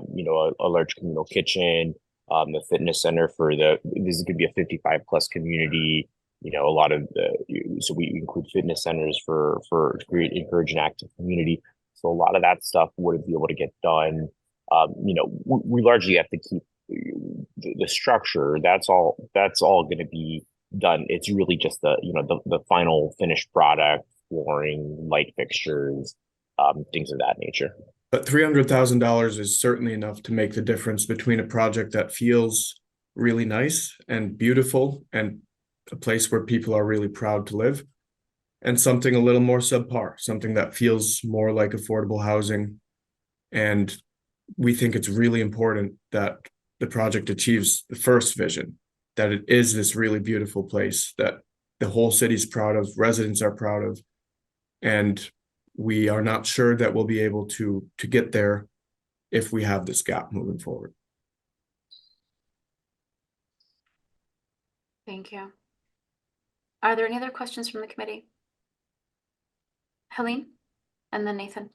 large communal kitchen, the fitness center this is going to be a 55 plus community. A lot of so we include fitness centers for encourage an active community. So a lot of that stuff wouldn't be able to get done. We largely have to keep the structure. That's all going to be done. It's really just the final finished product, flooring, light fixtures, things of that nature. But $300,000 is certainly enough to make the difference between a project that feels really nice and beautiful and a place where people are really proud to live, and something a little more subpar, something that feels more like affordable housing. And we think it's really important that the project achieves the first vision, that it is this really beautiful place that the whole city's proud of, residents are proud of, and we are not sure that we'll be able to get there if we have this gap moving forward. Thank you. Are there any other questions from the committee? Helene, and then Nathan.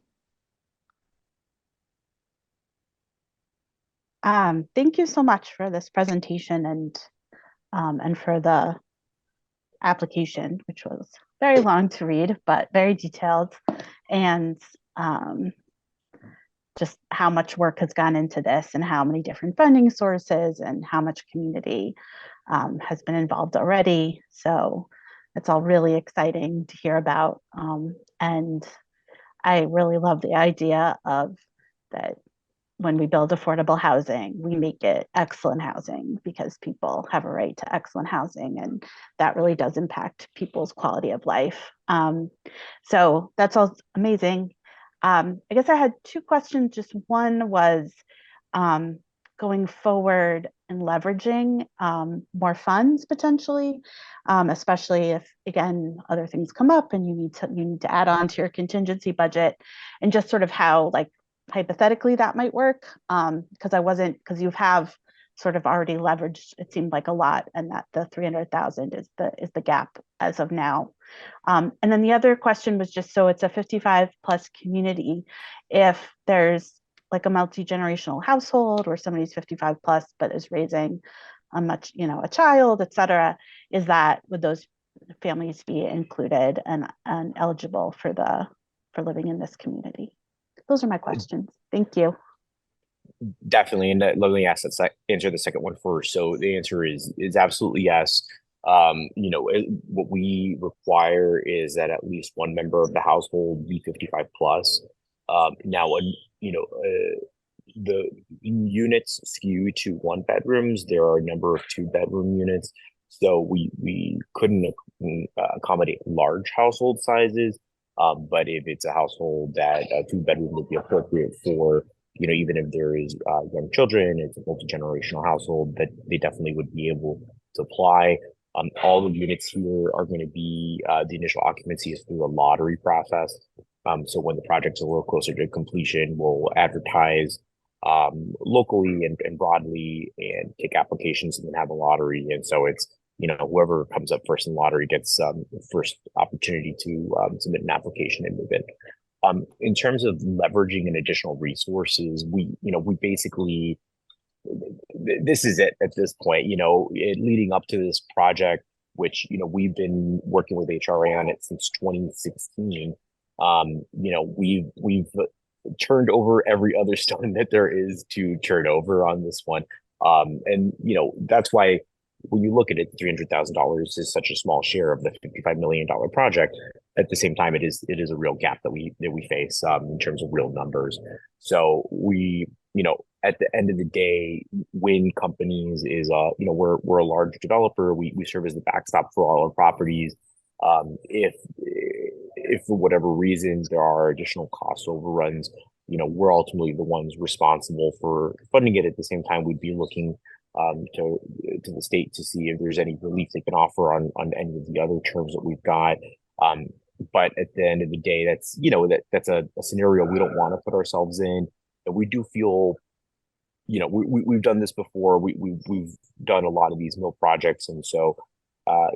Thank you so much for this presentation and for the application, which was very long to read, but very detailed, and just how much work has gone into this and how many different funding sources and how much community has been involved already. So it's all really exciting to hear about. And I really love the idea of that when we build affordable housing, we make it excellent housing because people have a right to excellent housing, and that really does impact people's quality of life. So that's all amazing. I guess I had two questions. Just one was going forward and leveraging more funds potentially, especially if, again, other things come up and you need to add on to your contingency budget, and just sort of how, like, hypothetically that might work, because you have sort of already leveraged, it seemed like, a lot, and that the 300,000 is the gap as of now. And then the other question was just, so it's a 55 plus community. If there's like a multi-generational household where somebody's 55 plus but is raising a child, et cetera, would those families be included and eligible for living in this community? Those are my questions. Thank you. Definitely, and let me answer the second one first. So the answer is absolutely yes. What we require is that at least one member of the household be 55 plus. Now, the units skew to 1 bedrooms. There are a number of 2-bedroom units, so we couldn't accommodate large household sizes. But if it's a household that a 2-bedroom would be appropriate for, even if there is young children, it's a multi-generational household, that they definitely would be able to apply. All the units here are going to be, the initial occupancy is through a lottery process. So when the project's a little closer to completion, we'll advertise locally and broadly and take applications and then have a lottery. And so it's, whoever comes up first in lottery gets first opportunity to submit an application and move in. In terms of leveraging an additional resources, we basically, this is it at this point, leading up to this project, which, we've been working with HRA on it since 2016. We've turned over every other stone that there is to turn over on this one. And, that's why when you look at it, $300,000 is such a small share of the $55 million project. At the same time, it is a real gap that we face in terms of real numbers. So we, at the end of the day, Wind Companies is we're a large developer. We serve as the backstop for all our properties. If for whatever reasons there are additional cost overruns, we're ultimately the ones responsible for funding it. At the same time, we'd be looking to the state to see if there's any relief they can offer on any of the other terms that we've got. But at the end of the day, that's that's a scenario we don't want to put ourselves in. And we do feel, we've done this before. We've done a lot of these mill projects, and so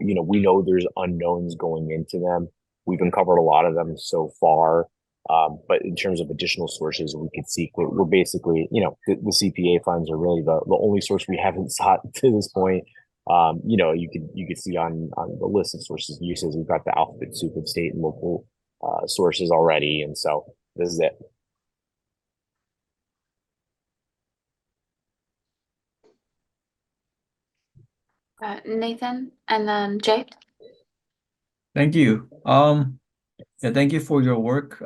we know there's unknowns going into them. We've uncovered a lot of them so far. But in terms of additional sources we could seek, we're basically, the CPA funds are really the only source we haven't sought to this point. You could see on the list of sources and uses, we've got the alphabet soup of state and local sources already, and so this is it. Nathan, and then Jay. Thank you. Yeah, thank you for your work.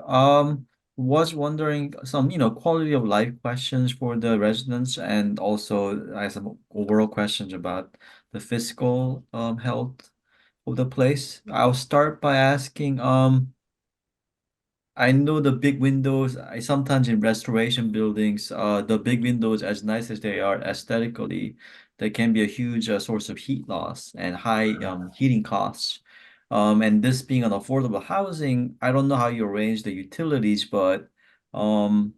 Was wondering some, quality of life questions for the residents, and also I have some overall questions about the physical health of the place. I'll start by asking, I know the big windows, I sometimes in restoration buildings, the big windows, as nice as they are aesthetically, they can be a huge source of heat loss and high heating costs. And this being an affordable housing, I don't know how you arrange the utilities, but how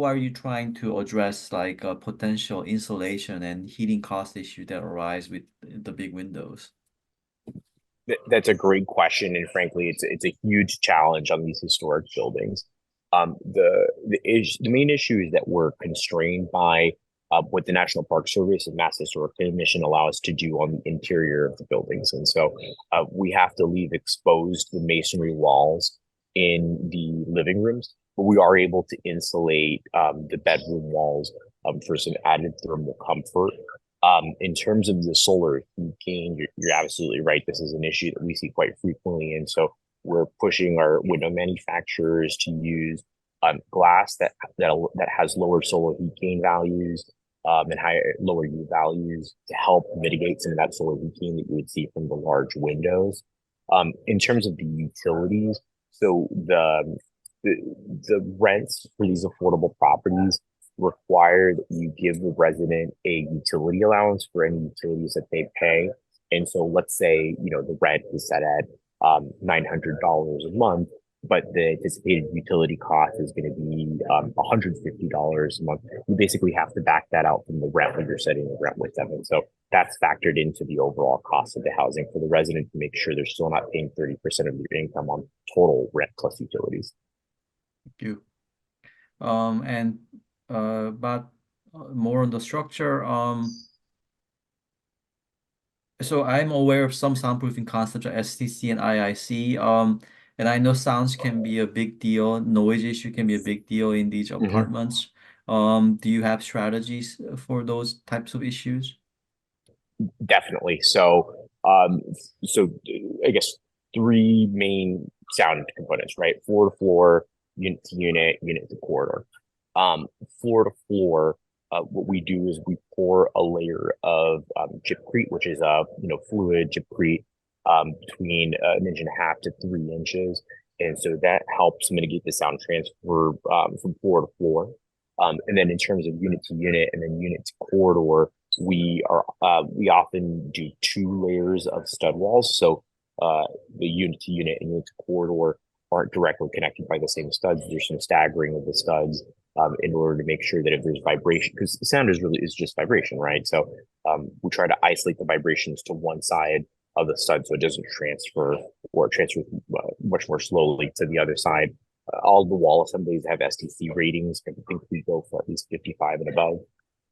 are you trying to address like a potential insulation and heating cost issue that arise with the big windows? That's a great question, and frankly, it's a huge challenge on these historic buildings. The main issue is that we're constrained by what the National Park Service and Mass Historic Commission allow us to do on the interior of the buildings, and so we have to leave exposed the masonry walls in the living rooms, but we are able to insulate the bedroom walls for some added thermal comfort. In terms of the solar heat gain, you're absolutely right. This is an issue that we see quite frequently. And so we're pushing our window manufacturers to use glass that has lower solar heat gain values and lower U values to help mitigate some of that solar heat gain that you would see from the large windows. In terms of the utilities, so the rents for these affordable properties require that you give the resident a utility allowance for any utilities that they pay. And so let's say, the rent is set at $900 a month, but the anticipated utility cost is going to be $150 a month. You basically have to back that out from the rent when you're setting the rent with them. And so that's factored into the overall cost of the housing for the resident to make sure they're still not paying 30% of their income on total rent plus utilities. Thank you. And but more on the structure. So I'm aware of some soundproofing concepts like STC and IIC. And I know sounds can be a big deal. Noise issue can be a big deal in these apartments. Do you have strategies for those types of issues? Definitely. So I guess three main sound components, right? Floor to floor, unit to unit, unit to corridor. Floor to floor, what we do is we pour a layer of gypcrete, which is fluid gypcrete, between 1.5 inches to 3 inches, and so that helps mitigate the sound transfer from floor to floor. And then in terms of unit to unit and then unit to corridor, we often do 2 layers of stud walls. So the unit to unit and unit to corridor aren't directly connected by the same studs. There's some staggering of the studs in order to make sure that if there's vibration, because the sound is just vibration, right? So we try to isolate the vibrations to one side of the stud so it doesn't transfer or transfer much more slowly to the other side. All the wall assemblies have STC ratings. I think we go for at least 55 and above.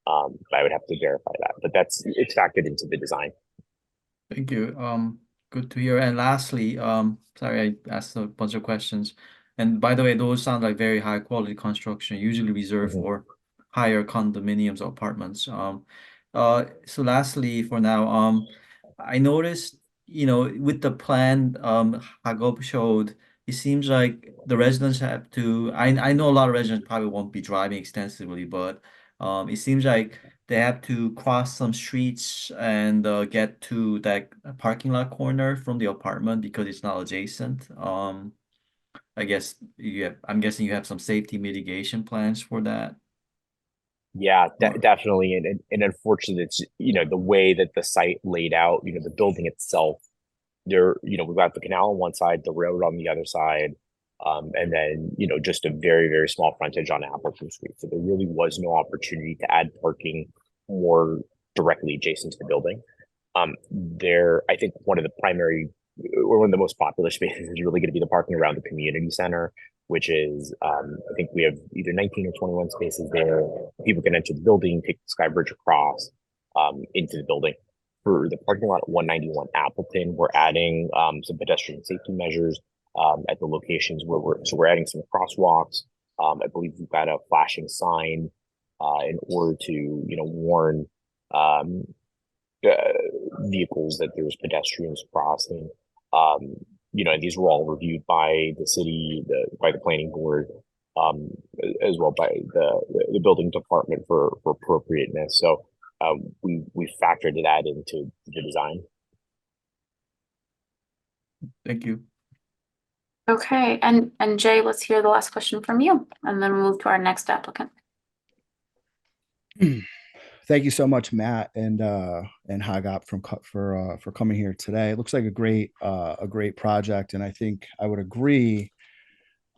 But I would have to verify that, but it's factored into the design. Thank you. Good to hear. And lastly, sorry, I asked a bunch of questions. And by the way, those sound like very high quality construction, usually reserved for higher condominiums or apartments. So lastly, for now, I noticed, with the plan, Hagop showed, it seems like the residents have to, I know a lot of residents probably won't be driving extensively, but it seems like they have to cross some streets and get to that parking lot corner from the apartment because it's not adjacent. I'm guessing you have some safety mitigation plans for that. Yeah, definitely. And unfortunately, it's, the way that the site laid out, the building itself, we've got the canal on one side, the railroad on the other side, and then, just a very, very small frontage on Appleton Street. So there really was no opportunity to add parking more directly adjacent to the building. I think one of the primary or one of the most popular spaces is really going to be the parking around the community center, which is, I think we have either 19 or 21 spaces there. People can enter the building, take the Sky Bridge across into the building. For the parking lot at 191 Appleton, we're adding some pedestrian safety measures at the locations where we're adding some crosswalks. I believe we've got a flashing sign in order to, warn vehicles that there's pedestrians crossing. These were all reviewed by the city, by the planning board, as well by the building department for appropriateness. So we factored that into the design. Thank you. Okay, and Jay, let's hear the last question from you, and then we'll move to our next applicant. Thank you so much, Matt and Hagop for coming here today. It looks like a great project, and I think I would agree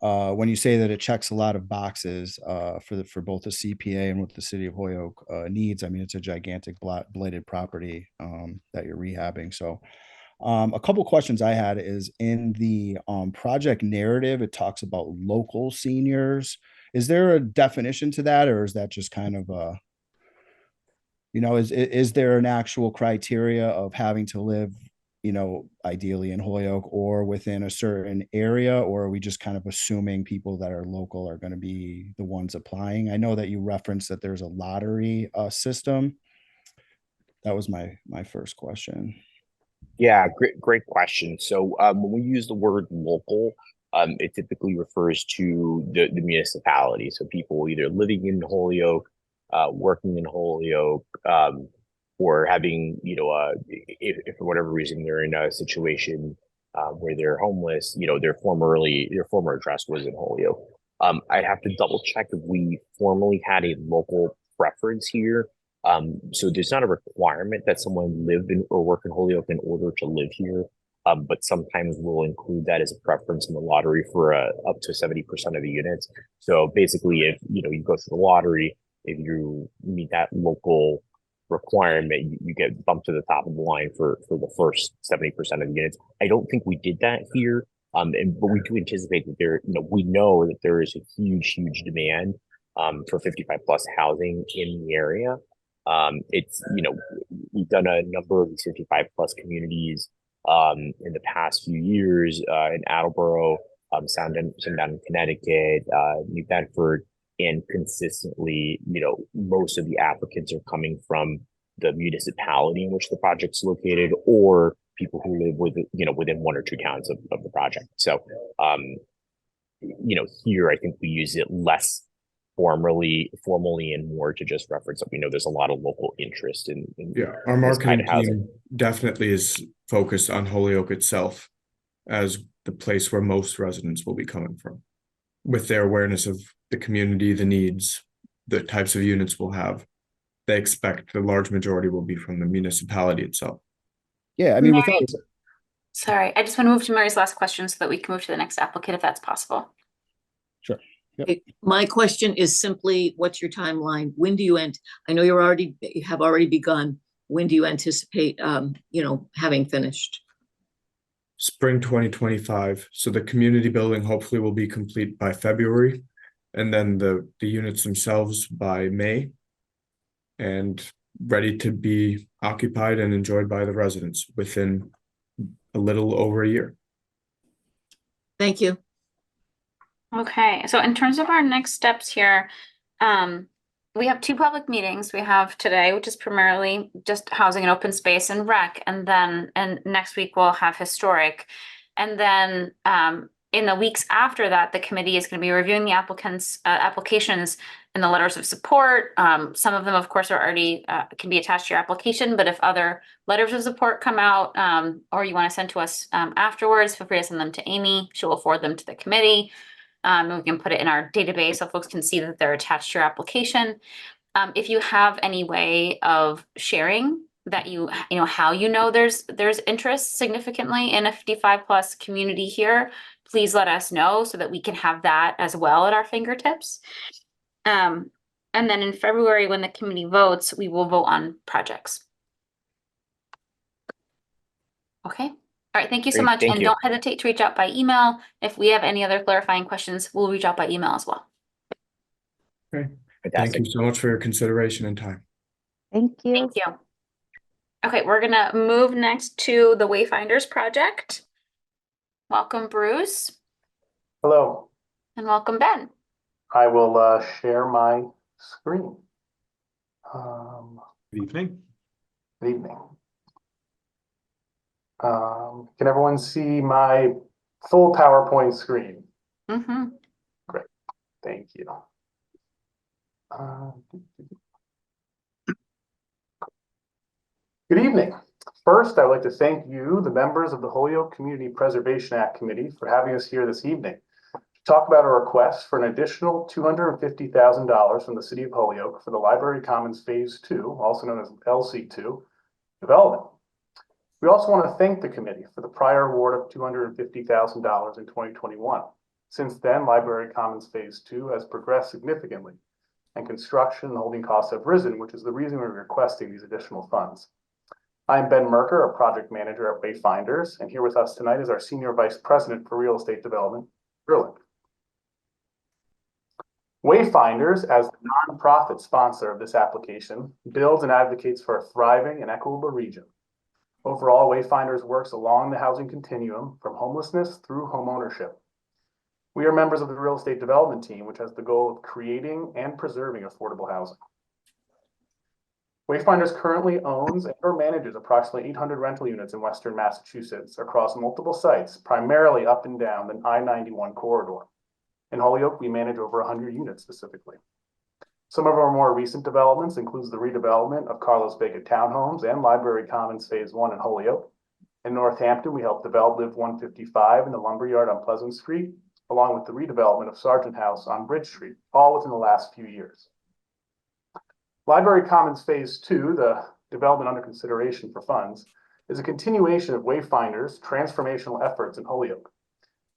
when you say that it checks a lot of boxes for both the CPA and what the city of Holyoke needs. I mean, it's a gigantic blighted property that you're rehabbing. So a couple questions I had is in the project narrative, it talks about local seniors. Is there a definition to that, or is that just kind of is there an actual criteria of having to live, ideally in Holyoke or within a certain area, or are we just kind of assuming people that are local are going to be the ones applying? I know that you referenced that there's a lottery system. That was my first question. Yeah, great question. So when we use the word local, it typically refers to the municipality. So people either living in Holyoke, working in Holyoke, or having, if for whatever reason they're in a situation where they're homeless, their former address was in Holyoke. I'd have to double check if we formally had a local preference here. So there's not a requirement that someone live in or work in Holyoke in order to live here. But sometimes we'll include that as a preference in the lottery for up to 70% of the units. So basically, if you go through the lottery, if you meet that local requirement, you get bumped to the top of the line for the first 70% of the units. I don't think we did that here, but we do anticipate that we know that there is a huge demand for 55 plus housing in the area. It's we've done a number of these 55 plus communities in the past few years in Attleboro, some down in Connecticut, New Bedford. And consistently, most of the applicants are coming from the municipality in which the project's located, or people who live within one or two towns of the project. So, here I think we use it less formally and more to just reference that we know there's a lot of local interest in our marketing kind of team definitely is focused on Holyoke itself as the place where most residents will be coming from, with their awareness of the community, the needs, the types of units we'll have. They expect the large majority will be from the municipality itself. Yeah, I mean, Mary, sorry, I just want to move to Mary's last question so that we can move to the next applicant if that's possible. Sure. Yep. My question is simply, what's your timeline? When do you end? I know you have already begun. When do you anticipate, having finished? Spring 2025. So the community building hopefully will be complete by February, and then the units themselves by May, and ready to be occupied and enjoyed by the residents within a little over a year. Thank you. Okay, so in terms of our next steps here, we have two public meetings. We have today, which is primarily just housing and open space and rec, and next week we'll have historic. And then in the weeks after that, the committee is going to be reviewing the applicants' applications and the letters of support. Some of them, of course, are already can be attached to your application, but if other letters of support come out or you want to send to us afterwards, feel free to send them to Amy. She will forward them to the committee. And we can put it in our database so folks can see that they're attached to your application. If you have any way of sharing that how there's interest significantly in a 55+ community here, please let us know so that we can have that as well at our fingertips. And then in February, when the committee votes, we will vote on projects. Okay. All right, thank you so Great, much. thank And you. don't hesitate to reach out by email. If we have any other clarifying questions, we'll reach out by email as well. Okay. Thank Fantastic. you so much for your consideration and time. Thank you. Thank you. Okay, we're gonna move next to the Wayfinders project. Welcome, Bruce, Hello, and welcome, Ben. I will share my screen. Good evening. Good evening. Can everyone see my full PowerPoint screen? Mm-hmm. Great, thank you. Good evening. First, I'd like to thank you, the members of the Holyoke Community Preservation Act Committee, for having us here this evening to talk about a request for an additional $250,000 from the City of Holyoke for the Library Commons Phase 2, also known as LC2, development. We also want to thank the committee for the prior award of $250,000 in 2021. Since then, Library Commons Phase 2 has progressed significantly, and construction and holding costs have risen, which is the reason we're requesting these additional funds. I'm Ben Merker, a project manager at Wayfinders, and here with us tonight is our Senior Vice President for Real Estate Development, Erland. Wayfinders, as the nonprofit sponsor of this application, builds and advocates for a thriving and equitable region. Overall, Wayfinders works along the housing continuum from homelessness through homeownership. We are members of the real estate development team, which has the goal of creating and preserving affordable housing. Wayfinders currently owns and or manages approximately 800 rental units in Western Massachusetts across multiple sites, primarily up and down the I-91 corridor. In Holyoke, we manage over 100 units specifically. Some of our more recent developments includes the redevelopment of Carlos Vega Townhomes and Library Commons Phase 1 in Holyoke. In Northampton, we helped develop Live 155 in the Lumberyard on Pleasant Street, along with the redevelopment of Sargent House on Bridge Street, all within the last few years. Library Commons Phase 2, the development under consideration for funds, is a continuation of Wayfinders' transformational efforts in Holyoke,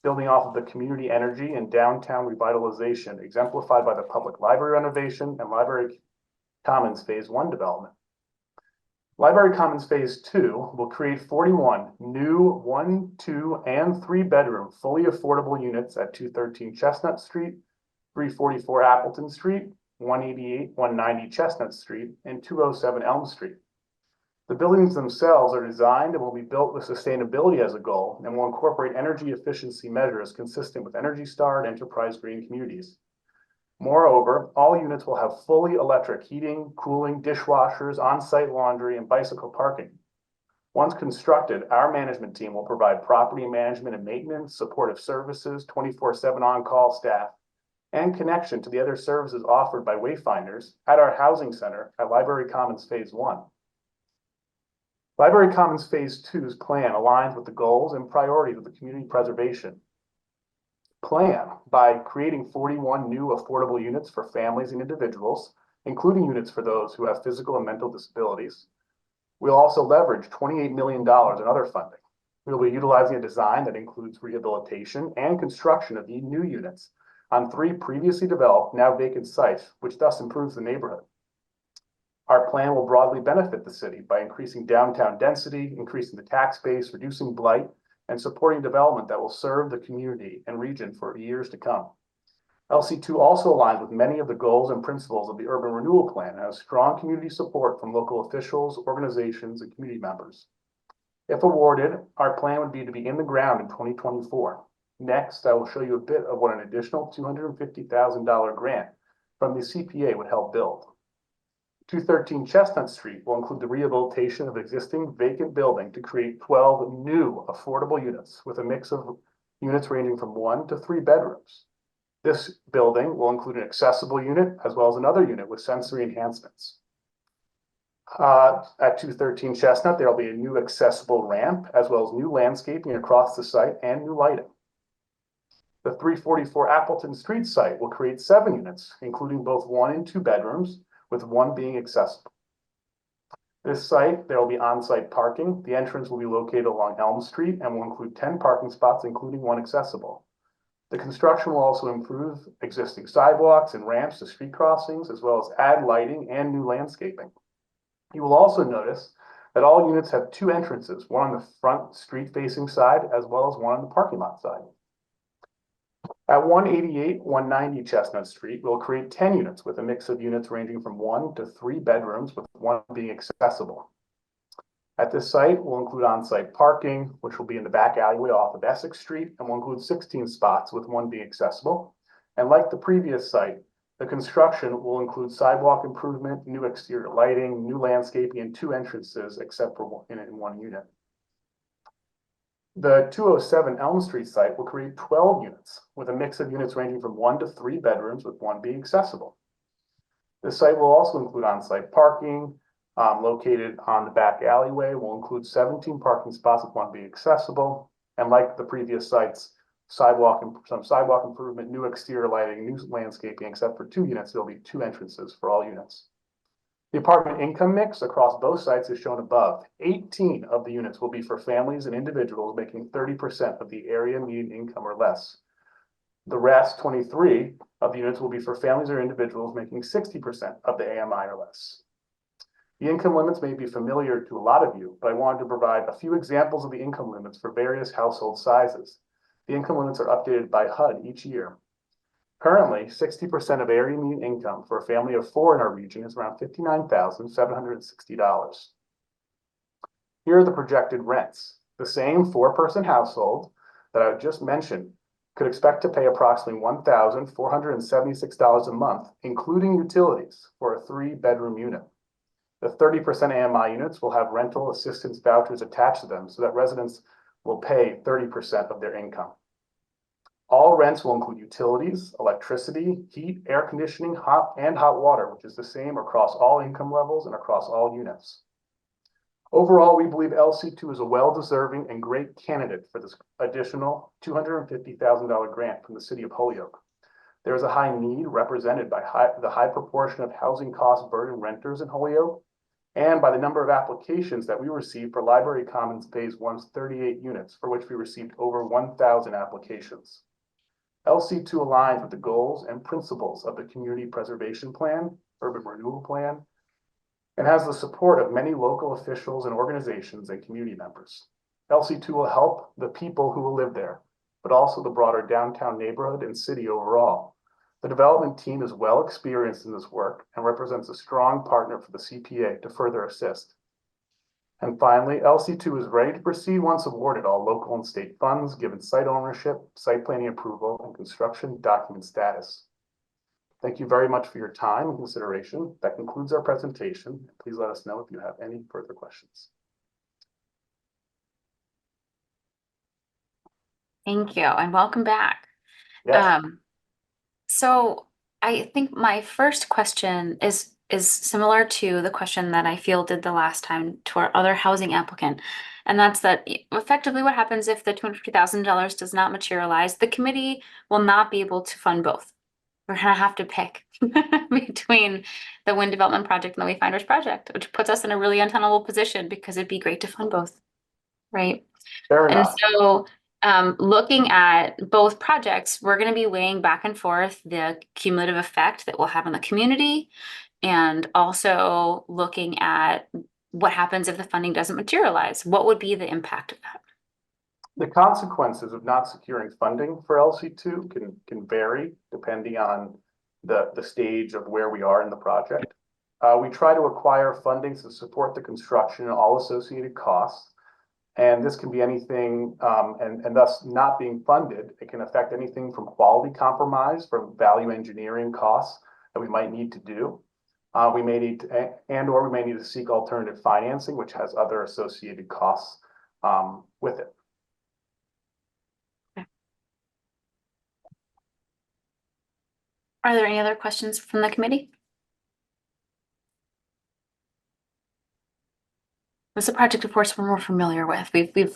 building off of the community energy and downtown revitalization exemplified by the public library renovation and Library Commons Phase 1 development. Library Commons Phase 2 will create 41 new 1, 2, and 3 bedroom fully affordable units at 213 Chestnut Street, 344 Appleton Street, 188, 190 Chestnut Street, and 207 Elm Street. The buildings themselves are designed and will be built with sustainability as a goal and will incorporate energy efficiency measures consistent with Energy Star and Enterprise Green communities. Moreover, all units will have fully electric heating, cooling, dishwashers, on-site laundry, and bicycle parking. Once constructed, our management team will provide property management and maintenance, supportive services, 24/7 on-call staff, and connection to the other services offered by Wayfinders at our housing center at Library Commons Phase 1. Library Commons Phase 2's plan aligns with the goals and priorities of the community preservation plan by creating 41 new affordable units for families and individuals, including units for those who have physical and mental disabilities. We'll also leverage $28 million in other funding. We'll be utilizing a design that includes rehabilitation and construction of new units on 3 previously developed, now vacant sites, which thus improves the neighborhood. Our plan will broadly benefit the city by increasing downtown density, increasing the tax base, reducing blight, and supporting development that will serve the community and region for years to come. LC2 also aligns with many of the goals and principles of the Urban Renewal Plan and has strong community support from local officials, organizations, and community members. If awarded, our plan would be to be in the ground in 2024. Next, I will show you a bit of what an additional $250,000 grant from the CPA would help build. 213 Chestnut Street will include the rehabilitation of existing vacant building to create 12 new affordable units with a mix of units ranging from 1 to 3 bedrooms. This building will include an accessible unit as well as another unit with sensory enhancements. At 213 Chestnut, there will be a new accessible ramp as well as new landscaping across the site and new lighting. The 344 Appleton Street site will create 7 units, including both 1 and 2 bedrooms, with 1 being accessible. This site, there will be on-site parking. The entrance will be located along Elm Street and will include 10 parking spots, including 1 accessible. The construction will also improve existing sidewalks and ramps to street crossings, as well as add lighting and new landscaping. You will also notice that all units have 2 entrances, one on the front street-facing side, as well as one on the parking lot side. At 188-190 Chestnut Street, we'll create 10 units with a mix of units ranging from 1 to 3 bedrooms, with 1 being accessible. At this site, we'll include on-site parking, which will be in the back alleyway off of Essex Street, and will include 16 spots, with 1 being accessible. And like the previous site, the construction will include sidewalk improvement, new exterior lighting, new landscaping, and 2 entrances, except for 1 unit. The 207 Elm Street site will create 12 units with a mix of units ranging from 1 to 3 bedrooms, with 1 being accessible. This site will also include on-site parking located on the back alleyway. Will include 17 parking spots, with 1 being accessible. And like the previous sites, some sidewalk improvement, new exterior lighting, new landscaping, except for 2 units. There'll be 2 entrances for all units. The apartment income mix across both sites is shown above. 18 of the units will be for families and individuals making 30% of the area median income or less. The rest, 23 of the units, will be for families or individuals making 60% of the AMI or less. The income limits may be familiar to a lot of you, but I wanted to provide a few examples of the income limits for various household sizes. The income limits are updated by HUD each year. Currently, 60% of area median income for a family of 4 in our region is around $59,760. Here are the projected rents. The same 4-person household that I just mentioned could expect to pay approximately $1,476 a month, including utilities, for a 3-bedroom unit. The 30% AMI units will have rental assistance vouchers attached to them so that residents will pay 30% of their income. All rents will include utilities, electricity, heat, air conditioning, hot water, which is the same across all income levels and across all units. Overall, we believe LC2 is a well-deserving and great candidate for this additional $250,000 grant from the city of Holyoke. There is a high need represented by the high proportion of housing cost burden renters in Holyoke, and by the number of applications that we received for Library Commons Phase 1's 38 units, for which we received over 1,000 applications. LC2 aligns with the goals and principles of the Community Preservation Plan, Urban Renewal Plan, and has the support of many local officials and organizations and community members. LC2 will help the people who will live there, but also the broader downtown neighborhood and city overall. The development team is well experienced in this work and represents a strong partner for the CPA to further assist. And finally, LC2 is ready to proceed once awarded all local and state funds, given site ownership, site planning approval, and construction document status. Thank you very much for your time and consideration. That concludes our presentation. Please let us know if you have any further questions. Thank you, and welcome back. Yes. So I think my first question is similar to the question that I fielded the last time to our other housing applicant. And that's that effectively what happens if the $250,000 does not materialize, the committee will not be able to fund both. We're gonna have to pick between the wind development project and the Wayfinders project, which puts us in a really untenable position because it'd be great to fund both, right? Fair And enough. so looking at both projects, we're going to be weighing back and forth the cumulative effect that will have on the community, and also looking at what happens if the funding doesn't materialize. What would be the impact of that? The consequences of not securing funding for LC2 can vary depending on the stage of where we are in the project. We try to acquire funding to support the construction and all associated costs. And this can be anything, and thus not being funded, it can affect anything from quality compromise, from value engineering costs, that we might need to do. We may need to, or we may need to seek alternative financing, which has other associated costs with it. Are there any other questions from the committee? This is a project, of course, we're more familiar with.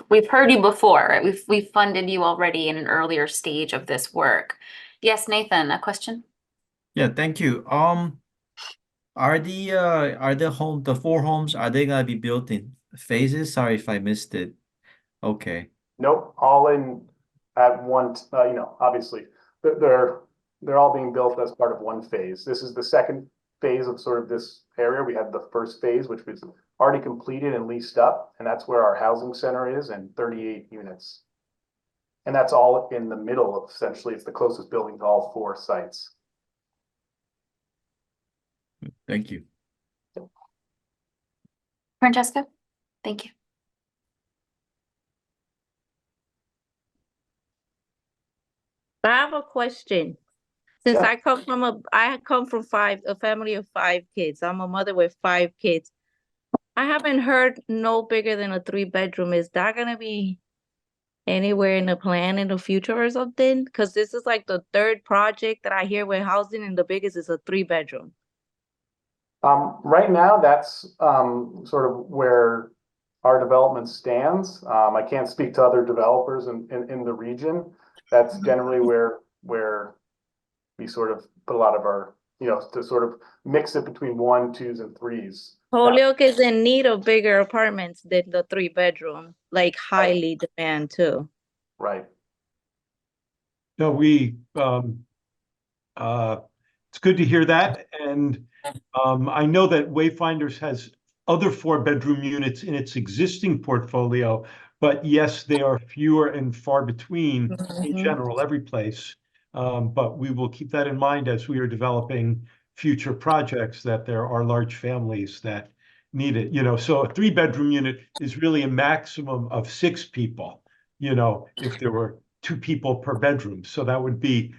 We've heard you before, right? We've funded you already in an earlier stage of this work. Yes, Nathan, a question? Yeah, thank you. Are the 4 homes, are they gonna be built in phases? Sorry if I missed it. Okay. Nope, all in at one, obviously, they're all being built as part of one phase. This is the second phase of sort of this area. We had the first phase, which was already completed and leased up, and that's where our housing center is, and 38 units. And that's all in the middle of, essentially, it's the closest building to all 4 sites. Thank you. Francesca? Thank you. I have a question. Since Yeah. I come from a family of 5 kids. I'm a mother with 5 kids. I haven't heard no bigger than a 3-bedroom. Is that gonna be anywhere in the plan in the future or something? Because this is like the 3rd project that I hear with housing, and the biggest is a 3-bedroom. Right now, that's sort of where our development stands. I can't speak to other developers in the region. That's generally where we sort of put a lot of our, to sort of mix it between 1, 2s, and 3s. Holyoke is in need of bigger apartments than the 3-bedroom, like highly demand too. Right. No, it's good to hear that. And I know that Wayfinders has other 4-bedroom units in its existing portfolio, but yes, they are fewer and far between in general, every place. But we will keep that in mind as we are developing future projects, that there are large families that need it. So a 3-bedroom unit is really a maximum of 6 people, if there were 2 people per bedroom. So that would be,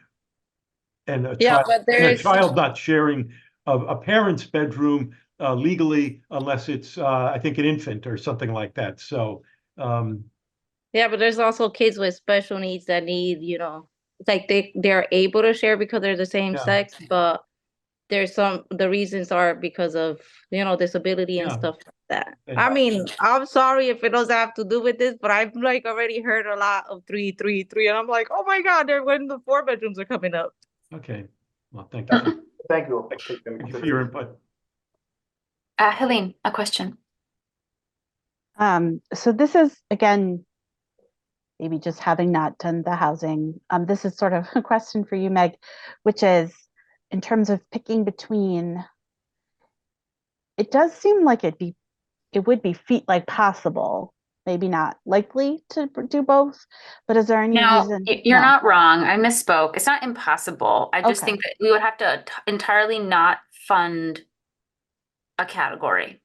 and a child not sharing a parent's bedroom legally, unless it's, I think, an infant or something like that. So, yeah, but there's also kids with special needs that need, it's like they're able to share because they're the same sex, but the reasons are because of, disability and stuff like that. I mean, I'm sorry if it doesn't have to do with this, but I've like already heard a lot of 3, 3, 3, and I'm like, oh my God, when the 4 bedrooms are coming up. okay. Well, thank you. Thank you. Thank you for your input. Helene, a question. So this is, again, maybe just having not done the housing. This is sort of a question for you, Meg, which is in terms of picking between, it does seem like it would be possible, maybe not likely to do both, but is there any reason? You're not wrong. I misspoke. It's not impossible. I just think that we would have to entirely not fund a category.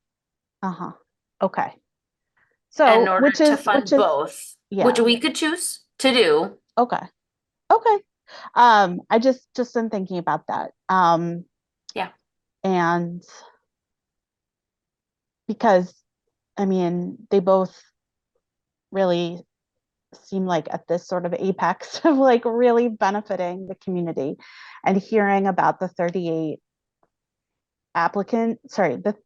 Okay. So in order to fund both, which we could choose to do. Okay. I just am thinking about that. Yeah. And because, I mean, they both really seem like at this sort of apex of like really benefiting the community, and hearing about the 38 applicants, sorry, that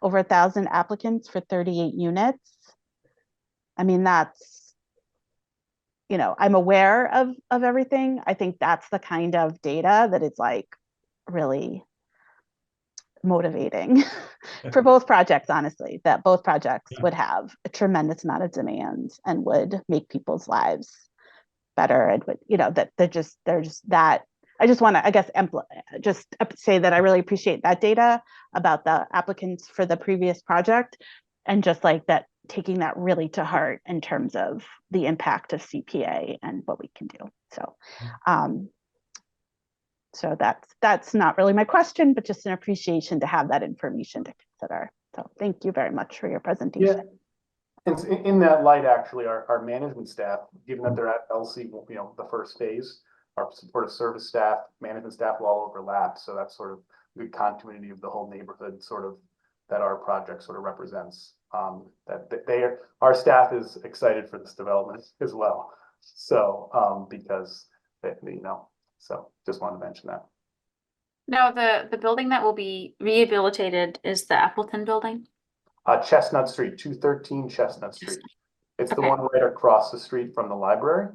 over 1,000 applicants for 38 units. I mean, that's, I'm aware of everything. I think that's the kind of data that is like really motivating for both projects, honestly, that both projects would have a tremendous amount of demand and would make people's lives better. And would, that they're just that. I just want to, I guess, just say that I really appreciate that data about the applicants for the previous project, and just like that, taking that really to heart in terms of the impact of CPA and what we can do. So, so that's not really my question, but just an appreciation to have that information to consider. So thank you very much for your presentation. Yeah. In that light, actually, our management staff, given that they're at LC, the first phase, our supportive service staff, management staff will all overlap. So that's sort of good continuity of the whole neighborhood sort of that our project sort of represents. Our staff is excited for this development as well. So because so just wanted to mention that. Now, the building that will be rehabilitated is the Appleton building? Chestnut Street, 213 Chestnut Street. It's the Okay. one right across the street from the library.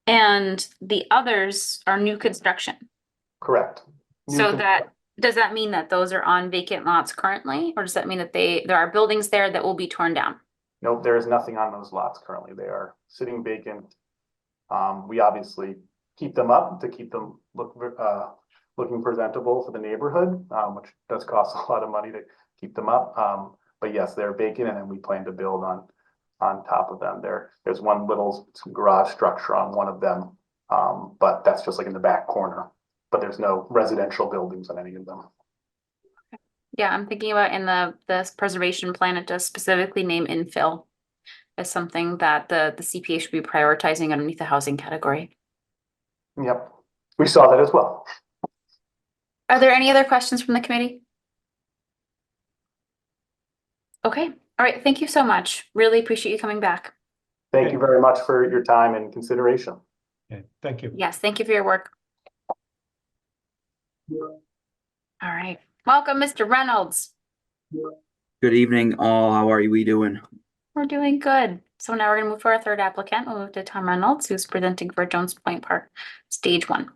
And the others are new construction. Correct. Does that mean that those are on vacant lots currently, or does that mean that there are buildings there that will be torn down? Nope, there is nothing on those lots currently. They are sitting vacant. We obviously keep them up to keep them looking presentable for the neighborhood, which does cost a lot of money to keep them up. But yes, they're vacant, and then we plan to build on top of them. There's one little garage structure on one of them, but that's just like in the back corner. But there's no residential buildings on any of them. Yeah, I'm thinking about in the preservation plan, it does specifically name infill as something that the CPA should be prioritizing underneath the housing category. Yep, we saw that as well. Are there any other questions from the committee? Okay, all right, thank you so much. Really appreciate you coming back. Thank you very much for your time and consideration. Okay, thank you. Yes, thank you for your work. All right, welcome, Mr. Reynolds. Good evening, all. How are we doing? We're doing good. So now we're gonna move to our third applicant. We'll move to Tom Reynolds, who's presenting for Jones Point Park, stage 1.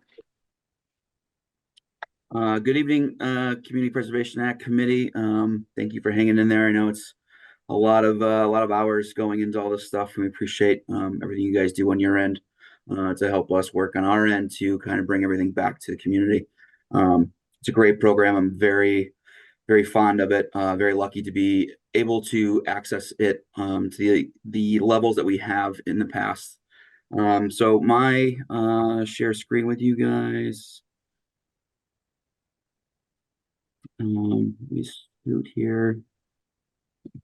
Good evening, Community Preservation Act Committee. Thank you for hanging in there. I know it's a lot of hours going into all this stuff, and we appreciate everything you guys do on your end to help us work on our end to kind of bring everything back to the community. It's a great program. I'm very, very fond of it. Very lucky to be able to access it to the levels that we have in the past. So my share screen with you guys. Let me scoot here.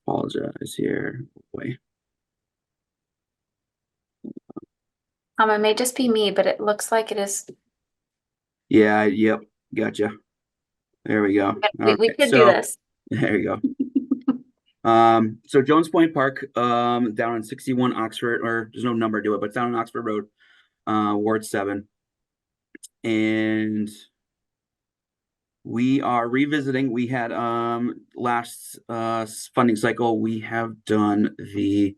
Apologize here. Boy. It may just be me, but it looks like it is. Yeah, yep, gotcha. There we go. We could do this. There you go. So Jones Point Park, down in 61 Oxford, or there's no number to it, but it's down on Oxford Road, Ward 7. And we are revisiting. We had last funding cycle, we have done the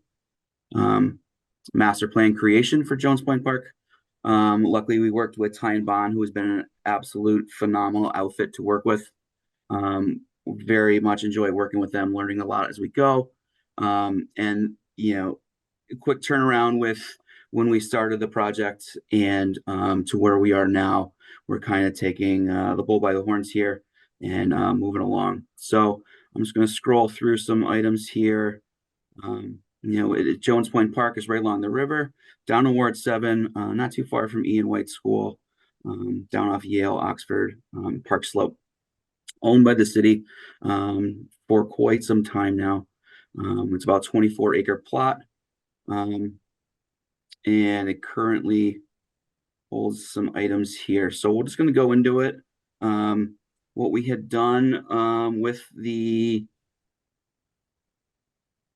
master plan creation for Jones Point Park. Luckily, we worked with Ty and Bond, who has been an absolute phenomenal outfit to work with. Very much enjoy working with them, learning a lot as we go. And, you know, a quick turnaround with when we started the project and to where we are now. We're kind of taking the bull by the horns here and moving along. So I'm just going to scroll through some items here. You know, Jones Point Park is right along the river, down in Ward 7, not too far from Ian White School, down off Yale, Oxford, Park Slope, owned by the city for quite some time now. It's about a 24-acre plot, and it currently holds some items here. So we're just going to go into it. What we had done with the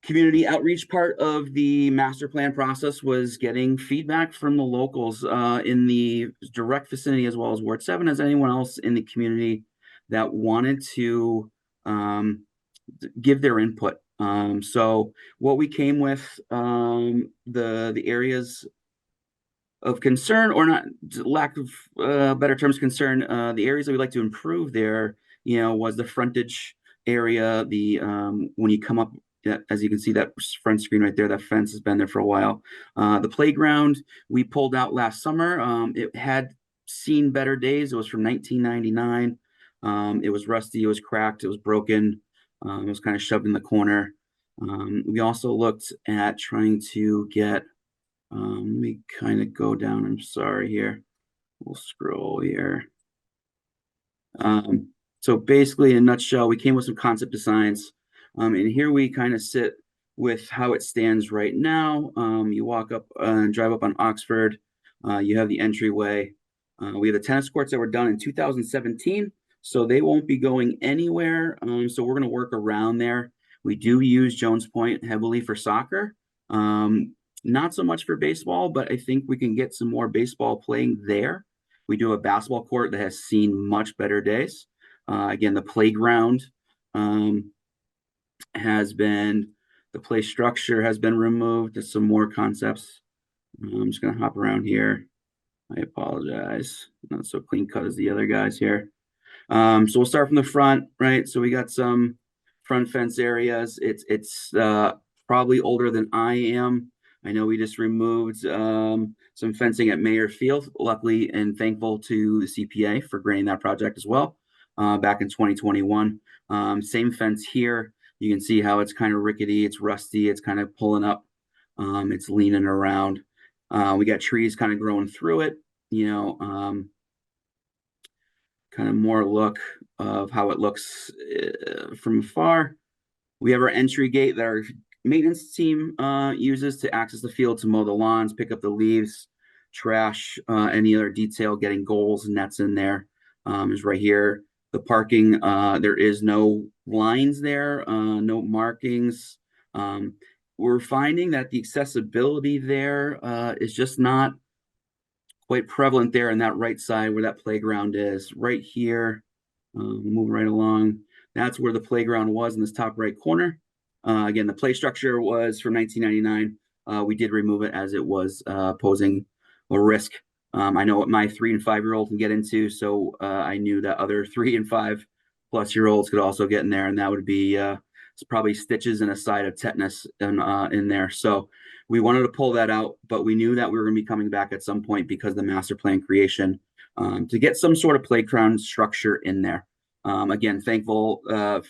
community outreach part of the master plan process was getting feedback from the locals in the direct vicinity, as well as Ward 7, as anyone else in the community that wanted to give their input. So what we came with, the areas of concern, or not, lack of better terms, concern, the areas that we'd like to improve there, you know, was the frontage area, the when you come up, as you can see, that front screen right there, that fence has been there for a while. The playground we pulled out last summer. It had seen better days. It was from 1999. It was rusty, it was cracked, it was broken, it was kind of shoved in the corner. We also looked at trying to get, let me kind of go down, I'm sorry here, we'll scroll here. So basically, in a nutshell, we came with some concept designs, and here we kind of sit with how it stands right now. You walk up and drive up on Oxford. You have the entryway. We have the tennis courts that were done in 2017, so they won't be going anywhere. So we're going to work around there. We do use Jones Point heavily for soccer. Not so much for baseball, but I think we can get some more baseball playing there. We do a basketball court that has seen much better days. Again, the playground the play structure has been removed. There's some more concepts. I'm just going to hop around here. I apologize. Not so clean cut as the other guys here. So we'll start from the front, right? So we got some front fence areas. It's probably older than I am. I know we just removed some fencing at Mayor Field, luckily and thankful to the CPA for granting that project as well back in 2021. Same fence here. You can see how it's kind of rickety, it's rusty, it's kind of pulling up, it's leaning around. We got trees kind of growing through it, kind of more look of how it looks from afar. We have our entry gate that our maintenance team uses to access the field to mow the lawns, pick up the leaves, trash, any other detail, getting goals, nets in there is right here. The parking, there is no lines there, no markings. We're finding that the accessibility there is just not quite prevalent there in that right side where that playground is. Right here, moving right along, that's where the playground was in this top right corner. Again, the play structure was from 1999. We did remove it as it was posing a risk. I know what my 3 and 5 year old can get into, so I knew that other 3 and 5+ year olds could also get in there, and that would be probably stitches and a side of tetanus in there. So we wanted to pull that out, but we knew that we were going to be coming back at some point because of the master plan creation to get some sort of playground structure in there. Again, thankful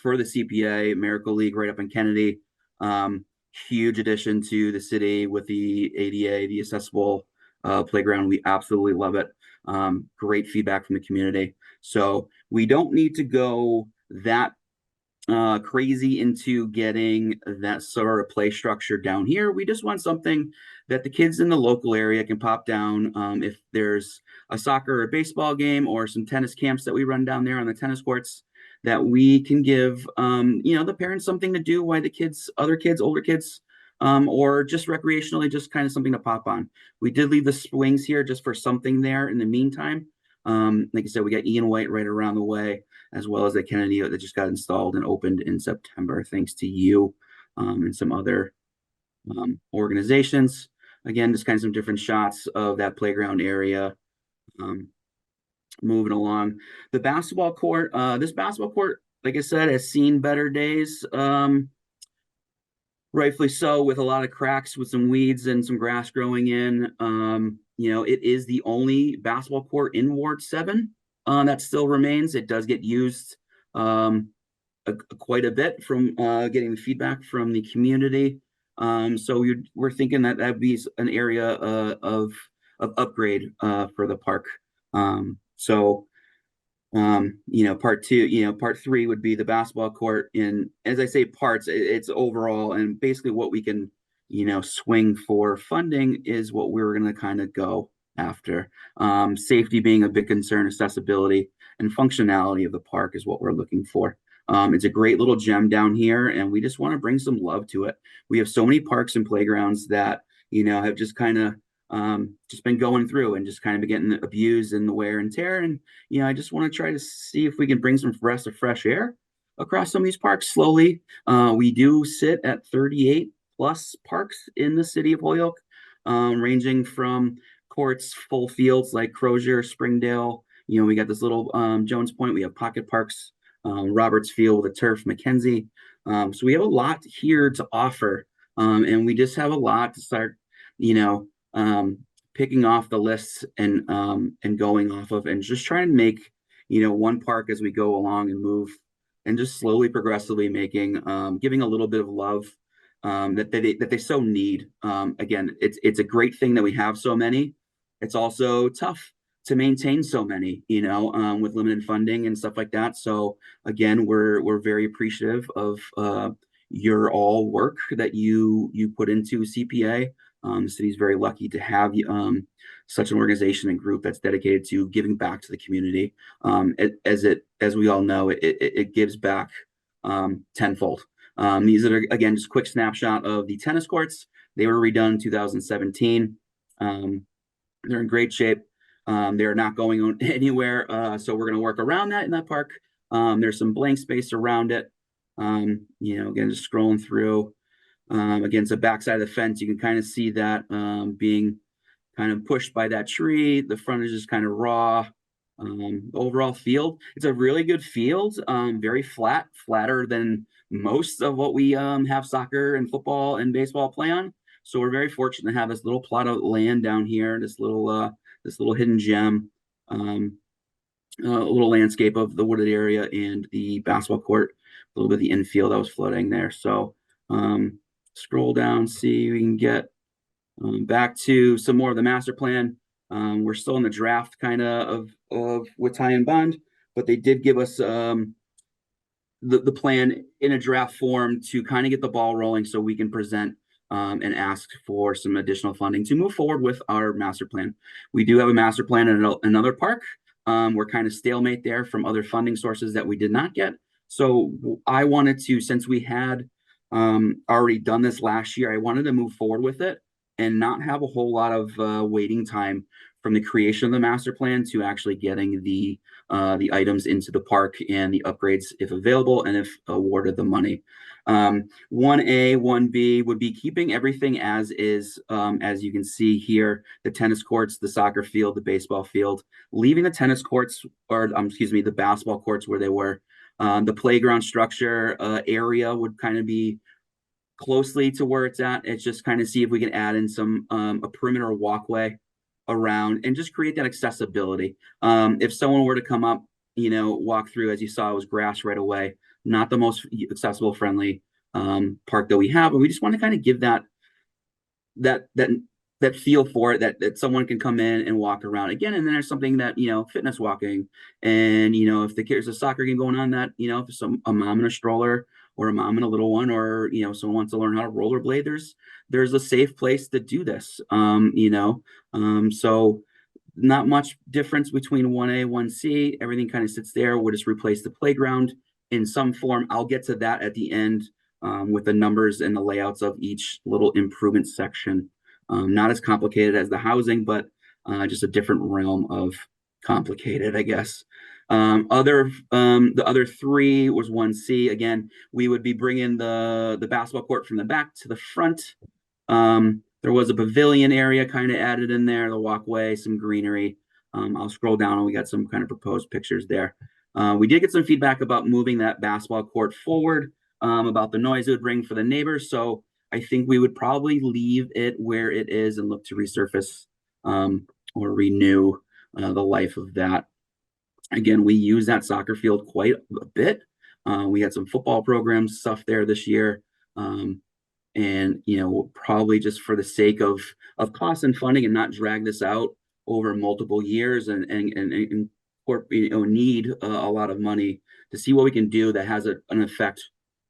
for the CPA, Miracle League right up in Kennedy. Huge addition to the city with the ADA, the accessible playground. We absolutely love it. Great feedback from the community. So we don't need to go that crazy into getting that sort of play structure down here. We just want something that the kids in the local area can pop down. If there's a soccer or baseball game or some tennis camps that we run down there on the tennis courts, that we can give the parents something to do while the kids, other kids, older kids, or just recreationally, just kind of something to pop on. We did leave the swings here just for something there in the meantime. Like I said, we got Ian White right around the way, as well as the Kennedy that just got installed and opened in September, thanks to you and some other organizations. Again, just kind of some different shots of that playground area. Moving along, the basketball court. This basketball court, like I said, has seen better days. Rightfully so, with a lot of cracks, with some weeds and some grass growing in. It is the only basketball court in Ward 7 that still remains. It does get used quite a bit from getting the feedback from the community. So we're thinking that that'd be an area of upgrade for the park. Part 3 would be the basketball court. And as I say, parts, it's overall, and basically what we can, swing for funding is what we're going to kind of go after. Safety being a big concern, accessibility and functionality of the park is what we're looking for. It's a great little gem down here, and we just want to bring some love to it. We have so many parks and playgrounds that, have just kind of just been going through and just kind of getting abused in the wear and tear. And, I just want to try to see if we can bring some breaths of fresh air across some of these parks slowly. We do sit at 38+ parks in the city of Holyoke, ranging from courts, full fields like Crozier, Springdale. We got this little Jones Point. We have pocket parks, Roberts Field with a turf, Mackenzie. So we have a lot here to offer. And we just have a lot to start, picking off the lists and going off of, and just trying to make, one park as we go along and move, and just slowly, progressively making, giving a little bit of love that they so need. Again, it's a great thing that we have so many. It's also tough to maintain so many, with limited funding and stuff like that. So again, we're very appreciative of your all work that you put into CPA. The city's very lucky to have such an organization and group that's dedicated to giving back to the community. As we all know, it gives back tenfold. These are, again, just a quick snapshot of the tennis courts. They were redone in 2017. They're in great shape. They're not going anywhere, so we're going to work around that in that park. There's some blank space around it. Again, just scrolling through. Against the backside of the fence, you can kind of see that being kind of pushed by that tree. The front is just kind of raw. Overall field, it's a really good field, very flat, flatter than most of what we have soccer and football and baseball play on. So we're very fortunate to have this little plot of land down here, this little hidden gem, a little landscape of the wooded area and the basketball court, a little bit of the infield that was floating there. So scroll down, see if we can get back to some more of the master plan. We're still in the draft kind of with Ty and Bond, but they did give us the plan in a draft form to kind of get the ball rolling so we can present and ask for some additional funding to move forward with our master plan. We do have a master plan in another park. We're kind of stalemate there from other funding sources that we did not get. So I wanted to, since we had already done this last year, I wanted to move forward with it and not have a whole lot of waiting time from the creation of the master plan to actually getting the items into the park and the upgrades if available and if awarded the money. 1A, 1B would be keeping everything as is, as you can see here, the tennis courts, the soccer field, the baseball field, leaving the tennis courts, or the basketball courts where they were. The playground structure area would kind of be closely to where it's at. It's just kind of see if we can add in some a perimeter walkway around and just create that accessibility. If someone were to come up, walk through, as you saw, it was grass right away, not the most accessible friendly park that we have, but we just want to kind of give that feel for it, that someone can come in and walk around again. And then there's something that, fitness walking, and if there's a soccer game going on, that if it's a mom in a stroller or a mom and a little one, or someone wants to learn how to rollerblade, there's a safe place to do this. So not much difference between 1A, 1C. Everything kind of sits there. We'll just replace the playground in some form. I'll get to that at the end with the numbers and the layouts of each little improvement section. Not as complicated as the housing, but just a different realm of complicated, I guess. The other three was 1C. Again, we would be bringing the basketball court from the back to the front. There was a pavilion area kind of added in there, the walkway, some greenery. I'll scroll down and we got some kind of proposed pictures there. We did get some feedback about moving that basketball court forward, about the noise it would bring for the neighbors. So I think we would probably leave it where it is and look to resurface or renew the life of that. Again, we use that soccer field quite a bit. We had some football programs stuff there this year. And, probably just for the sake of cost and funding and not drag this out over multiple years and need a lot of money to see what we can do that has an effect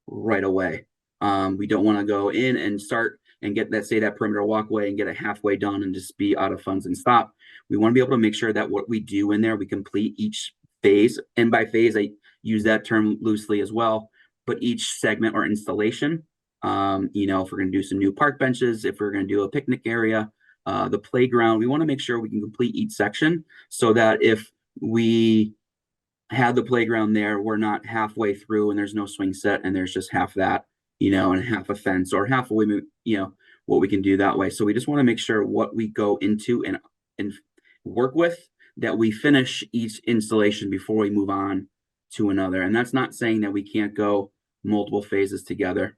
right away. We don't want to go in and start and get that perimeter walkway and get it halfway done and just be out of funds and stop. We want to be able to make sure that what we do in there, we complete each phase. And by phase, I use that term loosely as well, but each segment or installation, if we're going to do some new park benches, if we're going to do a picnic area, the playground, we want to make sure we can complete each section so that if we have the playground there, we're not halfway through and there's no swing set and there's just half that, and half a fence or half a way, what we can do that way. So we just want to make sure what we go into and work with, that we finish each installation before we move on to another. And that's not saying that we can't go multiple phases together.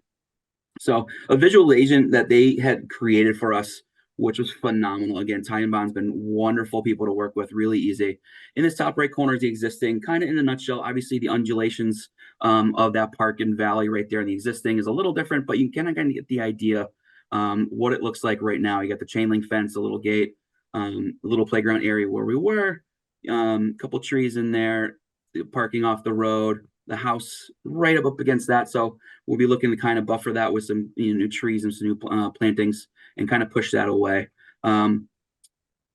So a visual agent that they had created for us, which was phenomenal. Again, Ty and Bond's been wonderful people to work with, really easy. In this top right corner is the existing, kind of in a nutshell. Obviously, the undulations of that park and valley right there in the existing is a little different, but you can kind of get the idea what it looks like right now. You got the chain link fence, a little gate, a little playground area where we were, a couple trees in there, parking off the road, the house right up against that. So we'll be looking to kind of buffer that with some new trees and some new plantings and kind of push that away.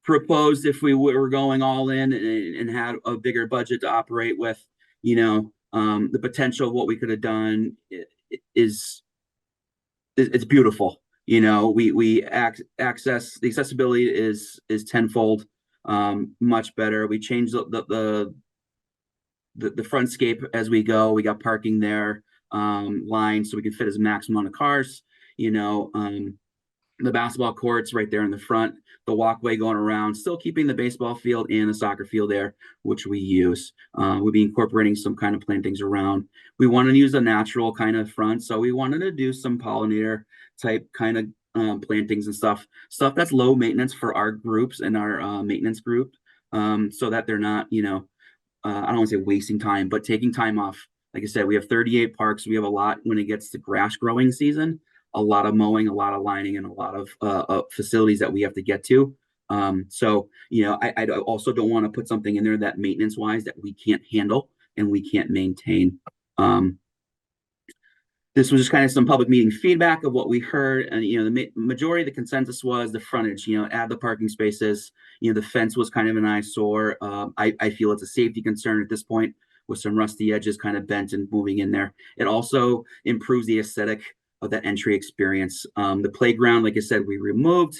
Proposed if we were going all in and had a bigger budget to operate with, the potential of what we could have done it's beautiful. We access the accessibility is tenfold much better. We changed the frontscape as we go. We got parking there, lines so we can fit as maximum amount of cars. The basketball courts right there in the front, the walkway going around, still keeping the baseball field and the soccer field there, which we use. We'll be incorporating some kind of plantings around. We want to use a natural kind of front, so we wanted to do some pollinator type kind of plantings and stuff that's low maintenance for our groups and our maintenance group, so that they're not, I don't want to say wasting time, but taking time off. Like I said, we have 38 parks. We have a lot when it gets to grass growing season. A lot of mowing, a lot of lining, and a lot of facilities that we have to get to. So, I also don't want to put something in there that maintenance wise that we can't handle and we can't maintain. This was just kind of some public meeting feedback of what we heard. And, the majority of the consensus was the frontage, add the parking spaces. The fence was kind of an eyesore. I feel it's a safety concern at this point with some rusty edges kind of bent and moving in there. It also improves the aesthetic of that entry experience. The playground, like I said, we removed.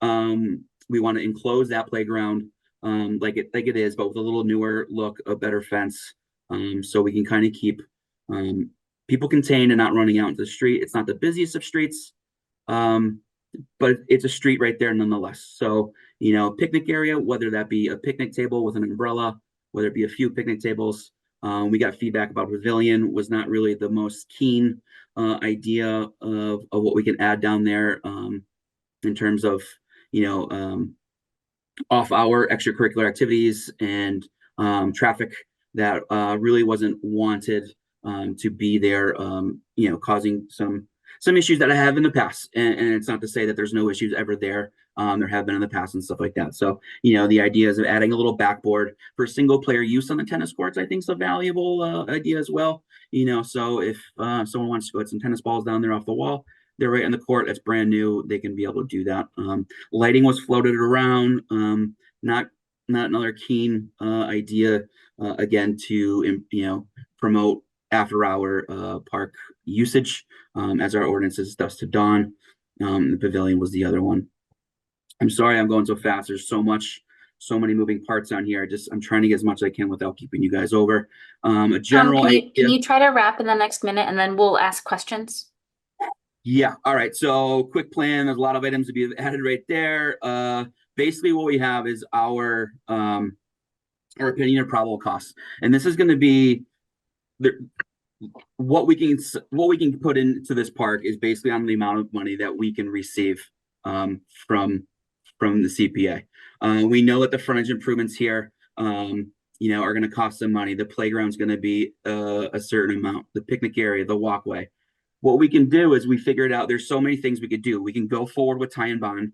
We want to enclose that playground like it is, but with a little newer look, a better fence, so we can kind of keep people contained and not running out into the street. It's not the busiest of streets, but it's a street right there nonetheless. So, picnic area, whether that be a picnic table with an umbrella, whether it be a few picnic tables. We got feedback about pavilion was not really the most keen idea of what we can add down there in terms of off-hour extracurricular activities and traffic that really wasn't wanted to be there, causing some issues that I have in the past. And it's not to say that there's no issues ever there. There have been in the past and stuff like that. So, the idea is of adding a little backboard for single player use on the tennis courts, I think is a valuable idea as well. So if someone wants to put some tennis balls down there off the wall, they're right in the court. That's brand new. They can be able to do that. Lighting was floated around. Not another keen idea, again, to, promote after hour park usage as our ordinances thus to dawn. The pavilion was the other one. I'm sorry I'm going so fast. There's so many moving parts on here. I'm trying to get as much as I can without keeping you guys over. A general can you try to wrap in the next minute and then we'll ask questions? Yeah. All right. So quick plan. There's a lot of items to be added right there. Basically what we have is our opinion of probable costs. And this is going to be what we can put into this park is basically on the amount of money that we can receive from the CPA. We know that the frontage improvements here, are going to cost some money. The playground's going to be a certain amount. The picnic area, the walkway. What we can do is we figured out there's so many things we could do. We can go forward with Ty and Bond,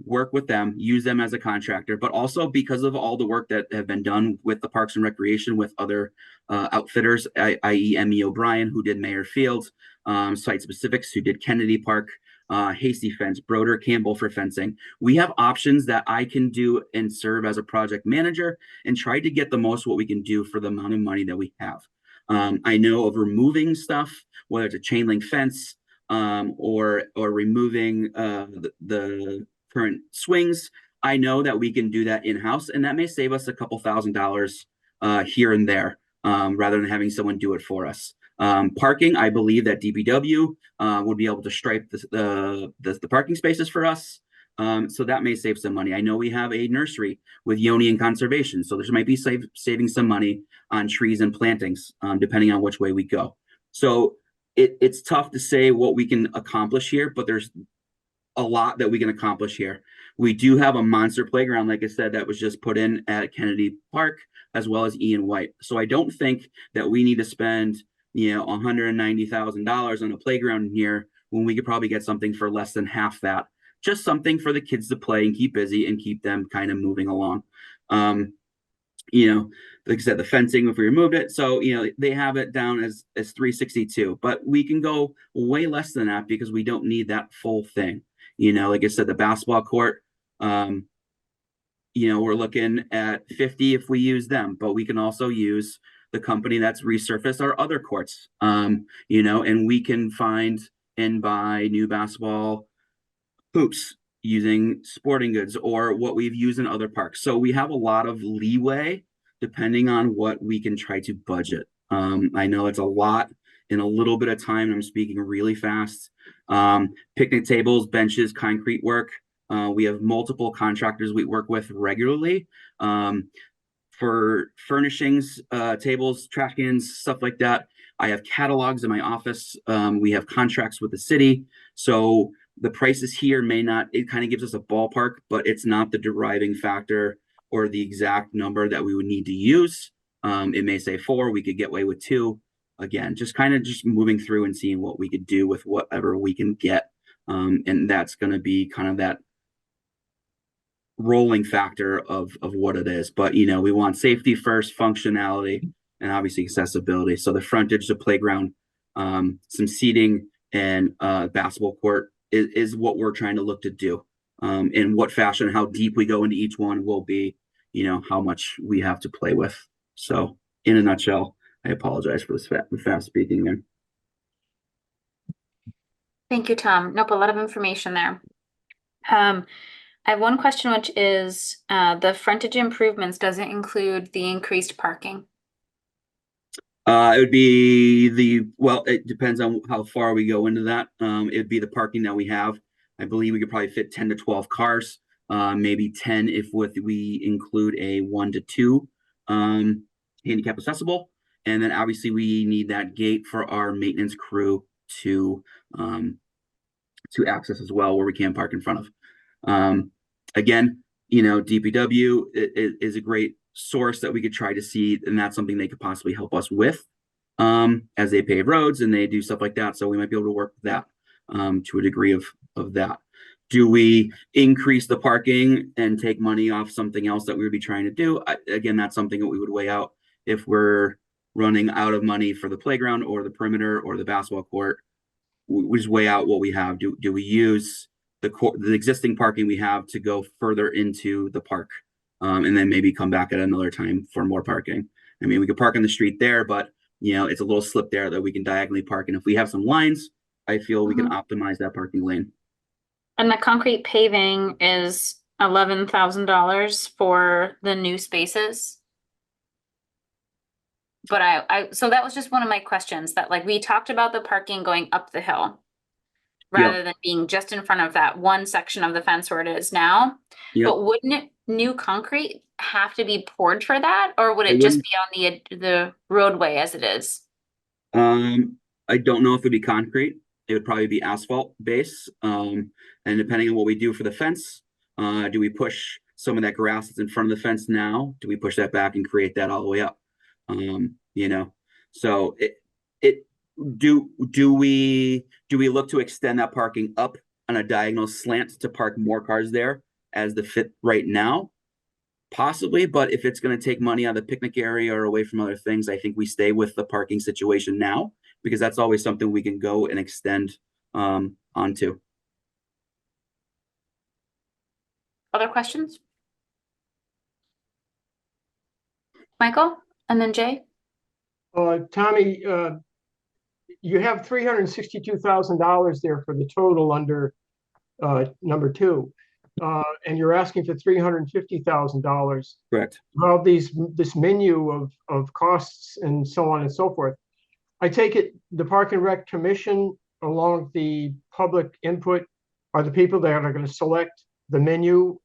work with them, use them as a contractor, but also because of all the work that have been done with the Parks and Recreation with other outfitters, i.e. Emmy O'Brien, who did Mayor Field, Site Specifics, who did Kennedy Park, Hasty Fence, Broder Campbell for fencing. We have options that I can do and serve as a project manager and try to get the most what we can do for the amount of money that we have. I know of removing stuff, whether it's a chain link fence or removing the current swings. I know that we can do that in-house, and that may save us a couple $1,000s here and there rather than having someone do it for us. Parking, I believe that DPW would be able to stripe the parking spaces for us. So that may save some money. I know we have a nursery with Yoni and Conservation, so there might be saving some money on trees and plantings, depending on which way we go. So it's tough to say what we can accomplish here, but there's a lot that we can accomplish here. We do have a monster playground, like I said, that was just put in at Kennedy Park, as well as Ian White. So I don't think that we need to spend, $190,000 on a playground here when we could probably get something for less than half that. Just something for the kids to play and keep busy and keep them kind of moving along. like I said, the fencing, if we removed it. So, they have it down as 362, but we can go way less than that because we don't need that full thing. Like I said, the basketball court, we're looking at 50 if we use them, but we can also use the company that's resurfaced our other courts, and we can find and buy new basketball hoops using sporting goods or what we've used in other parks. So we have a lot of leeway depending on what we can try to budget. I know it's a lot in a little bit of time. I'm speaking really fast. Picnic tables, benches, concrete work. We have multiple contractors we work with regularly for furnishings, tables, trash cans, stuff like that. I have catalogs in my office. We have contracts with the city. So the prices here may not, it kind of gives us a ballpark, but it's not the deriving factor or the exact number that we would need to use. It may say 4, we could get away with 2. Again, just moving through and seeing what we could do with whatever we can get. And that's going to be kind of that rolling factor of what it is. But, we want safety first, functionality, and obviously accessibility. So the frontage, the playground, some seating, and basketball court is what we're trying to look to do. In what fashion, how deep we go into each one will be, how much we have to play with. So in a nutshell, I apologize for the fast speaking there. Thank you, Tom. Nope, a lot of information there. I have one question, which is the frontage improvements doesn't include the increased parking. It would be it depends on how far we go into that. It'd be the parking that we have. I believe we could probably fit 10 to 12 cars, maybe 10 if we include a 1 to 2 handicap accessible. And then obviously we need that gate for our maintenance crew to access as well, where we can park in front of. Again, DPW is a great source that we could try to see, and that's something they could possibly help us with as they pave roads and they do stuff like that. So we might be able to work with that to a degree of that. Do we increase the parking and take money off something else that we would be trying to do? Again, that's something that we would weigh out if we're running out of money for the playground or the perimeter or the basketball court. We just weigh out what we have. Do we use the existing parking we have to go further into the park, and then maybe come back at another time for more parking? I mean, we could park on the street there, but it's a little slip there that we can diagonally park. And if we have some lines, I feel we can optimize that parking lane. And the concrete paving is $11,000 for the new spaces. But so that was just one of my questions, that like we talked about the parking going up the hill rather than being just in front of that one section of the fence where it is now. But wouldn't new concrete have to be poured for that, or would it just be on the roadway as it is? I don't know if it'd be concrete. It would probably be asphalt base. And depending on what we do for the fence, do we push some of that grass that's in front of the fence now? Do we push that back and create that all the way up? So do we look to extend that parking up on a diagonal slant to park more cars there as the fit right now? Possibly, but if it's going to take money out of the picnic area or away from other things, I think we stay with the parking situation now, because that's always something we can go and extend onto. Other questions? Michael, and then Jay. Tommy, you have $362,000 there for the total under number 2, and you're asking for $350,000. Correct. Well, this menu of costs and so on and so forth. I take it the Park and Rec Commission, along with the public input, are the people that are going to select the menu,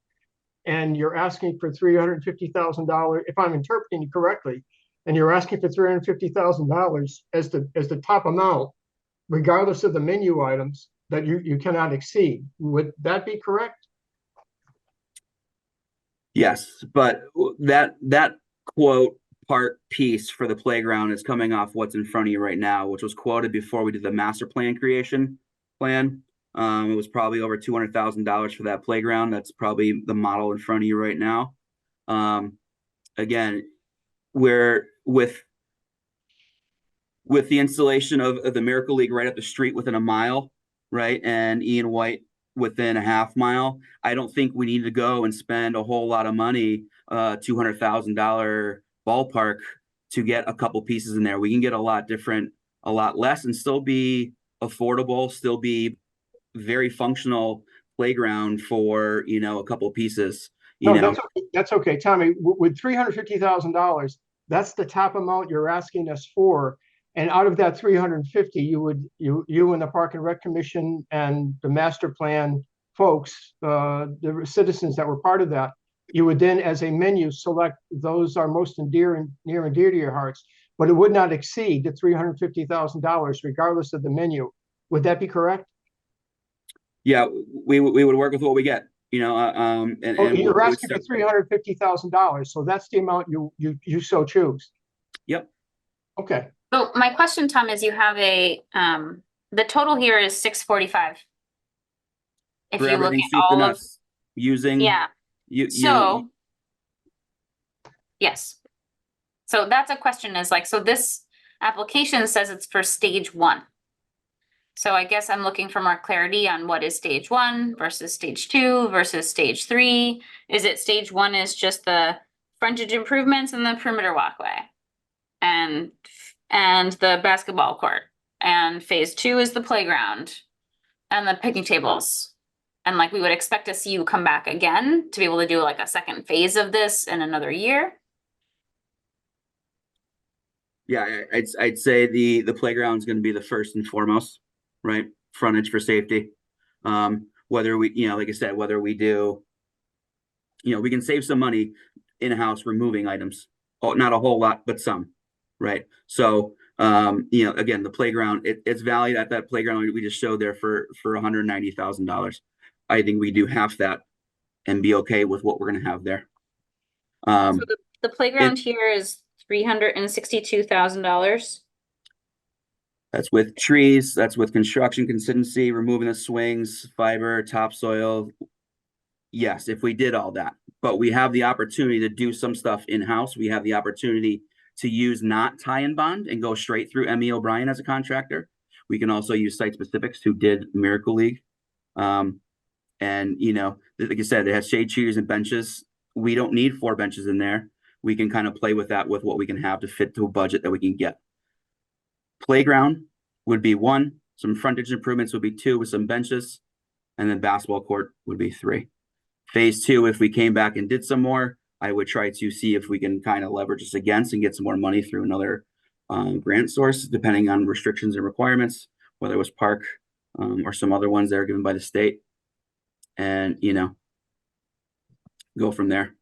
and you're asking for $350,000, if I'm interpreting you correctly, and you're asking for $350,000 as the top amount, regardless of the menu items that you cannot exceed. Would that be correct? Yes, but that quote part piece for the playground is coming off what's in front of you right now, which was quoted before we did the master plan creation plan. It was probably over $200,000 for that playground. That's probably the model in front of you right now. Again, where with the installation of the Miracle League right up the street within a mile, right, and Ian White within a half mile, I don't think we need to go and spend a whole lot of money, $200,000 ballpark to get a couple pieces in there. We can get a lot less and still be affordable, still be very functional playground for, a couple pieces. That's okay, Tommy. With $350,000, that's the top amount you're asking us for. And out of that 350, you and the Park and Rec Commission and the master plan folks, the citizens that were part of that, you would then, as a menu, select those are most near and dear to your hearts. But it would not exceed the $350,000 regardless of the menu. Would that be correct? Yeah, we would work with what we get. You're asking for $350,000, so that's the amount you so choose. Yep. Okay. So my question, Tom, is you have the total here is 645. If For you look everything at soup to all of, nuts, using yeah. you Yes. So that's a question is like, so this application says it's for stage 1. So I guess I'm looking for more clarity on what is stage 1 versus stage 2 versus stage 3. Is it stage 1 is just the frontage improvements and the perimeter walkway and the basketball court, and phase 2 is the playground and the picnic tables. And like, we would expect to see you come back again to be able to do like a second phase of this in another year. Yeah, I'd say the playground is going to be the first and foremost, right? Frontage for safety. Whether we, like I said, whether we do, we can save some money in-house removing items. Not a whole lot, but some, right? So, again, the playground, it's valued at that playground we just showed there for $190,000. I think we do half that and be okay with what we're going to have there. So the playground here is $362,000. That's with trees, that's with construction contingency, removing the swings, fiber, topsoil. Yes, if we did all that, but we have the opportunity to do some stuff in-house. We have the opportunity to use not tie and bond and go straight through M.E. O'Brien as a contractor. We can also use Site Specifics, who did Miracle League. And, like I said, they have shade trees and benches. We don't need 4 benches in there. We can kind of play with that with what we can have to fit to a budget that we can get. Playground would be 1. Some frontage improvements would be 2 with some benches. And then basketball court would be 3. Phase 2, if we came back and did some more, I would try to see if we can kind of leverage this against and get some more money through another grant source, depending on restrictions and requirements, whether it was park or some other ones that are given by the state. And, go from there.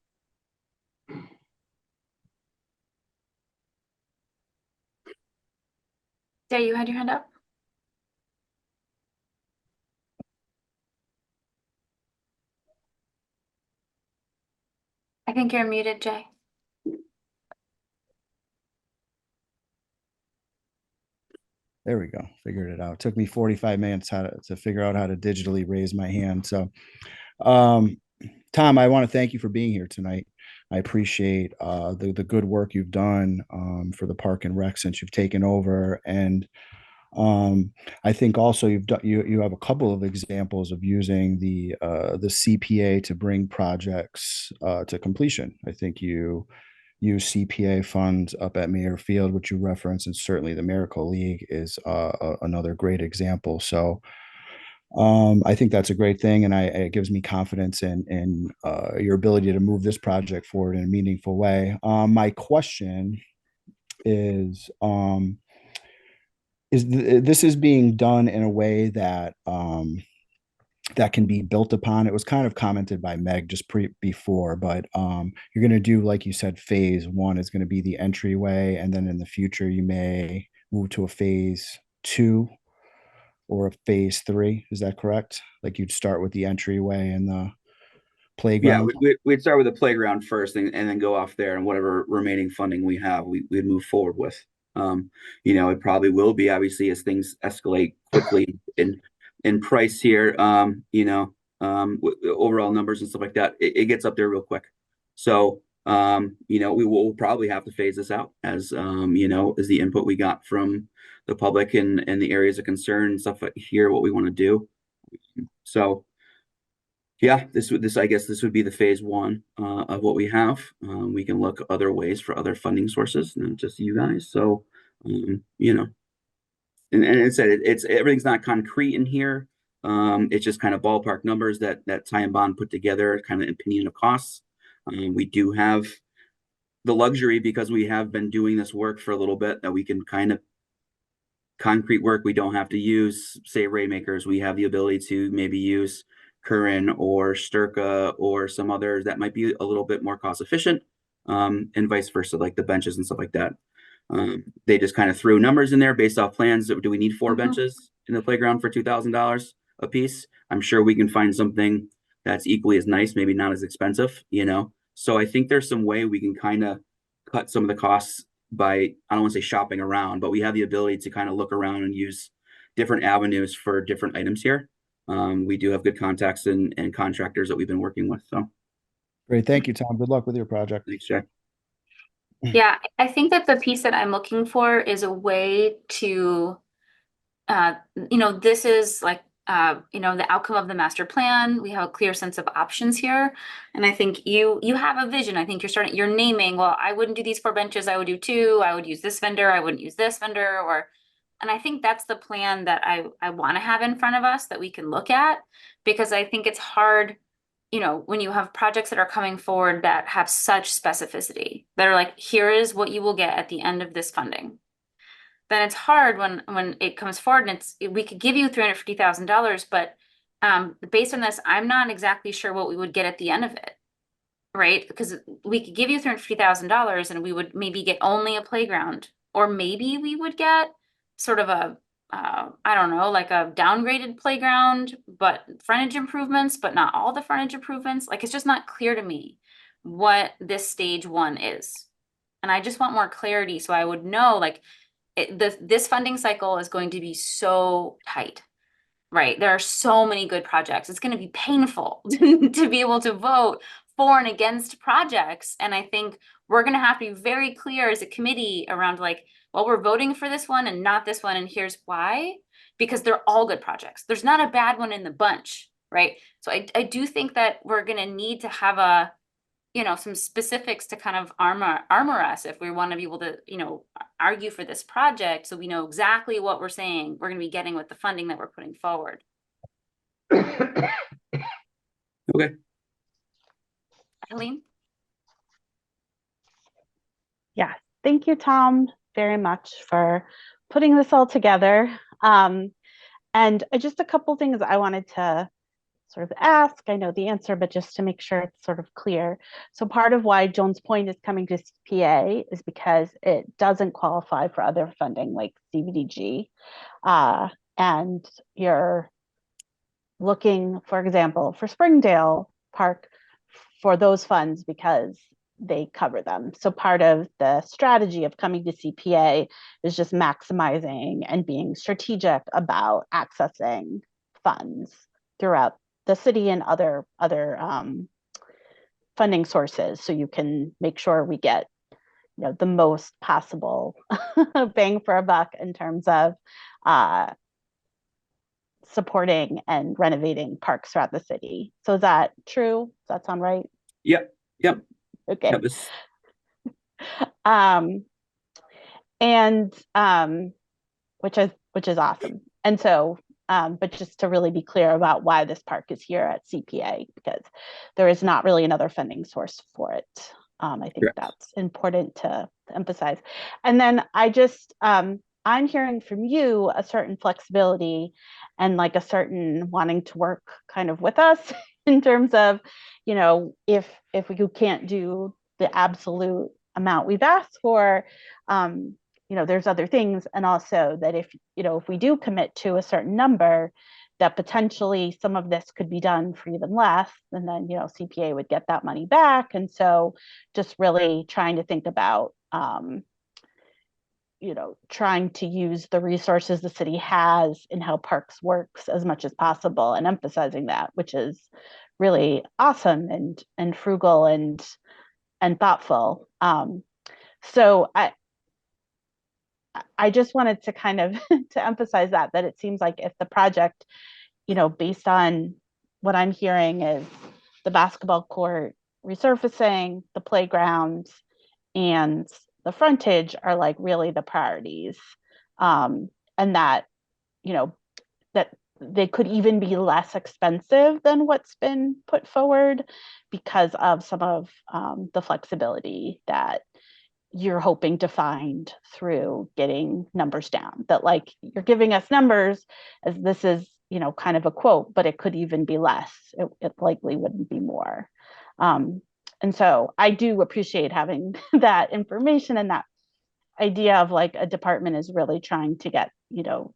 Jay, you had your hand up? I think you're muted, Jay. There we go. Figured it out. It took me 45 minutes to figure out how to digitally raise my hand. So, Tom, I want to thank you for being here tonight. I appreciate the good work you've done for the Park and Rec since you've taken over. And I think also you have a couple of examples of using the CPA to bring projects to completion. I think you use CPA funds up at Mayor Field, which you referenced, and certainly the Miracle League is another great example. So I think that's a great thing, and it gives me confidence in your ability to move this project forward in a meaningful way. My question is this is being done in a way that that can be built upon? It was kind of commented by Meg just before, but you're going to do, like you said, phase 1 is going to be the entryway, and then in the future you may move to a phase 2 or a phase 3. Is that correct? Like you'd start with the entryway and the playground? Yeah, we'd start with the playground first and then go off there, and whatever remaining funding we have, we'd move forward with. It probably will be, obviously, as things escalate quickly in price here, overall numbers and stuff like that, it gets up there real quick. So We will probably have to phase this out as, as the input we got from the public and the areas of concern and stuff here, what we want to do. So yeah, I guess this would be the phase one of what we have. We can look other ways for other funding sources, not just you guys. So, and it said it's everything's not concrete in here. It's just kind of ballpark numbers that Ty and Bond put together, kind of opinion of costs. We do have the luxury, because we have been doing this work for a little bit, that we can kind of concrete work. We don't have to use, say, Rainmakers. We have the ability to maybe use Curran or Sturka or some others that might be a little bit more cost efficient, and vice versa, like the benches and stuff like that. They just kind of threw numbers in there based off plans. Do we need 4 benches in the playground for $2,000 a piece? I'm sure we can find something that's equally as nice, maybe not as expensive, So I think there's some way we can kind of cut some of the costs by, I don't want to say shopping around, but we have the ability to kind of look around and use different avenues for different items here. We do have good contacts and contractors that we've been working with. So Great. Thank you, Tom. Good luck with your project. thanks, Jack. Yeah, I think that the piece that I'm looking for is a way to, this is like, the outcome of the master plan. We have a clear sense of options here. And I think you have a vision. I think you're naming, well, I wouldn't do these 4 benches. I would do 2. I would use this vendor. I wouldn't use this vendor, and I think that's the plan that I want to have in front of us that we can look at, because I think it's hard, when you have projects that are coming forward that have such specificity, that are like, here is what you will get at the end of this funding. Then it's hard when it comes forward and we could give you $350,000, but based on this, I'm not exactly sure what we would get at the end of it, right? Because we could give you $350,000 and we would maybe get only a playground, or maybe we would get sort of a I don't know, like a downgraded playground, but frontage improvements, but not all the frontage improvements. Like, it's just not clear to me what this stage 1 is. And I just want more clarity, so I would know, like, this funding cycle is going to be so tight, right? There are so many good projects. It's going to be painful to be able to vote for and against projects. And I think we're going to have to be very clear as a committee around, like, well, we're voting for this one and not this one, and here's why, because they're all good projects. There's not a bad one in the bunch, right? So I do think that we're going to need to have some specifics to kind of armor us if we want to be able to, argue for this project, so we know exactly what we're saying we're going to be getting with the funding that we're putting forward. Okay. Eileen? Yeah, thank you, Tom, very much for putting this all together. And just a couple things I wanted to sort of ask. I know the answer, but just to make sure it's sort of clear. So part of why Jones Point is coming to CPA is because it doesn't qualify for other funding like CBDG. And you're looking, for example, for Springdale Park for those funds because they cover them. So part of the strategy of coming to CPA is just maximizing and being strategic about accessing funds throughout the city and other funding sources, so you can make sure we get the most possible bang for a buck in terms of supporting and renovating parks throughout the city. So is that true? Does that sound right? Yep. Okay. Yep. Which is awesome. And so but just to really be clear about why this park is here at CPA, because there is not really another funding source for it. I think Correct. that's important to emphasize. And then I'm hearing from you a certain flexibility and like a certain wanting to work kind of with us in terms of, if you can't do the absolute amount we've asked for, there's other things. And also that if we do commit to a certain number, that potentially some of this could be done for even less, and then, CPA would get that money back. And so just really trying to think about, trying to use the resources the city has and how parks works as much as possible, and emphasizing that, which is really awesome and frugal and and thoughtful. So I just wanted to kind of to emphasize that it seems like if the project, you know, based on what I'm hearing is the basketball court resurfacing, the playgrounds, and the frontage are like really the priorities. And that, you know, that they could even be less expensive than what's been put forward because of some of the flexibility that you're hoping to find through getting numbers down. That like you're giving us numbers as this is, you know, kind of a quote, but it could even be less. It likely wouldn't be more. And so I do appreciate having that information and that idea of like a department is really trying to get, you know,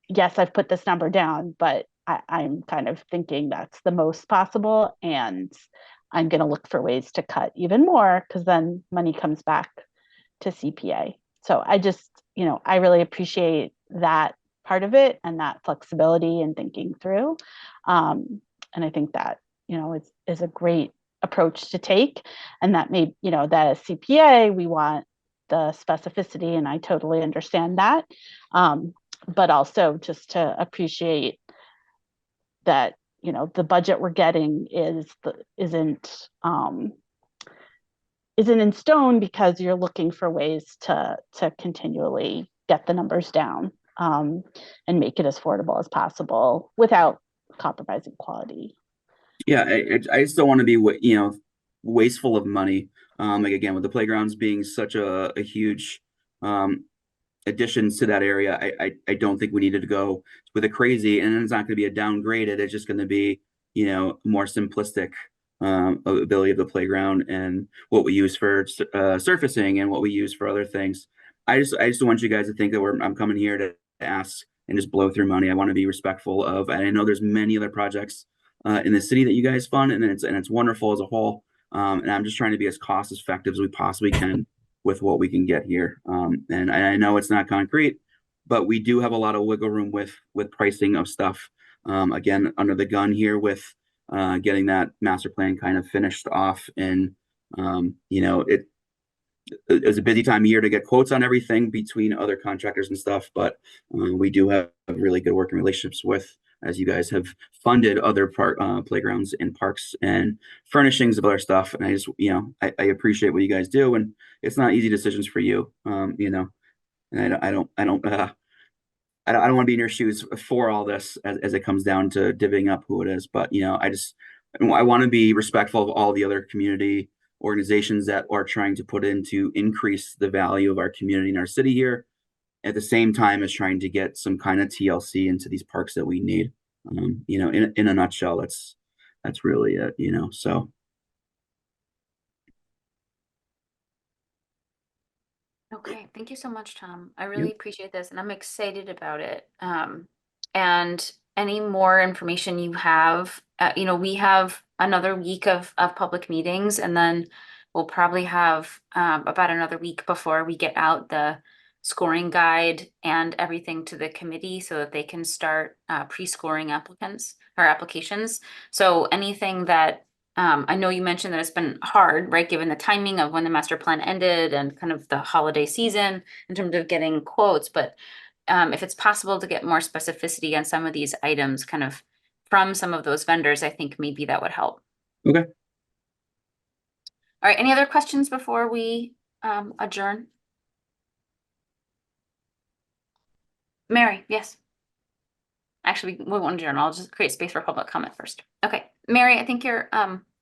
yes, I've put this number down, but I'm kind of thinking that's the most possible. And I'm going to look for ways to cut even more because then money comes back to CPA. So I just, you know, I really appreciate that part of it and that flexibility and thinking through. And I think that, you know, is a great approach to take. And that may, you know, that as CPA, we want the specificity and I totally understand that. But also just to appreciate that, you know, the budget we're getting isn't in stone because you're looking for ways to continually get the numbers down and make it as affordable as possible without compromising quality. Yeah, I just don't want to be, you know, wasteful of money. Like again, with the playgrounds being such a huge additions to that area, I don't think we needed to go with a crazy, and it's not going to be a downgraded. It's just going to be, you know, more simplistic ability of the playground and what we use for surfacing and what we use for other things. I just want you guys to think that I'm coming here to ask and just blow through money. I want to be respectful of, and I know there's many other projects in the city that you guys fund, and it's wonderful as a whole. And I'm just trying to be as cost effective as we possibly can with what we can get here. And I know it's not concrete, but we do have a lot of wiggle room with pricing of stuff. Again, under the gun here with getting that master plan kind of finished off. And, you know, it was a busy time of year to get quotes on everything between other contractors and stuff, but we do have really good working relationships with, as you guys have funded other playgrounds and parks and furnishings of other stuff. And I just, you know, I appreciate what you guys do, and it's not easy decisions for you, you know, and I don't want to be in your shoes for all this as it comes down to divvying up who it is. But, you know, I want to be respectful of all the other community organizations that are trying to put in to increase the value of our community and our city here, at the same time as trying to get some kind of TLC into these parks that we need. You know, in a nutshell, that's really it, you know, so. Okay, thank you so much, Tom. I really appreciate this and I'm excited about it. And any more information you have, you know, we have another week of public meetings, and then we'll probably have about another week before we get out the scoring guide and everything to the committee so that they can start pre-scoring applicants or applications. So anything that I know you mentioned that it's been hard, right, given the timing of when the master plan ended and kind of the holiday season in terms of getting quotes. But if it's possible to get more specificity on some of these items kind of from some of those vendors, I think maybe that would help. Okay. All right, any other questions before we adjourn? Mary, yes. Actually, we won't adjourn. I'll just create space for public comment first. Okay, Mary, I think you're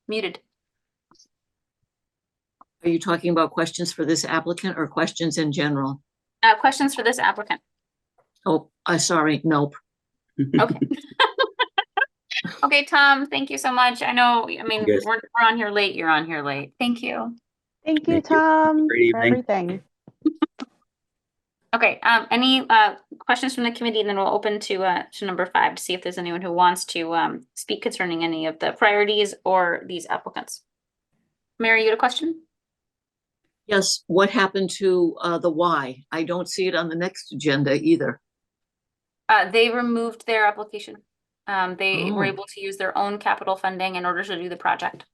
muted. Are you talking about questions for this applicant or questions in general? Questions for this applicant. Oh, sorry, nope. Okay. Okay, Tom, thank you so much. I know, I mean, we're on here late, you're on here late. Thank you. Thank you, Tom, for everything. Okay, any questions from the committee, and then we'll open to number 5 to see if there's anyone who wants to speak concerning any of the priorities or these applicants. Mary, you had a question? Yes, what happened to the Y? I don't see it on the next agenda either. They removed their application. They were able to use their own capital funding in order to do the project.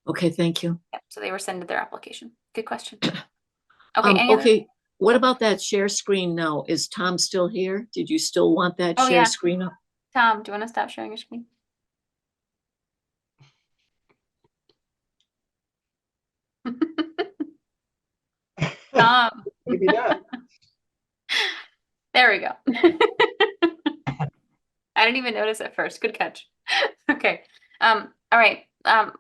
Okay, thank you. Yep, so they rescinded their application. Good question. Okay, any other- Okay, what about that share screen now? Is Tom still here? Did you still want that Oh, share yeah. screen up? Tom, do you want to stop sharing your screen? Maybe not. There we go. I didn't even notice at first. Good catch. Okay. All right.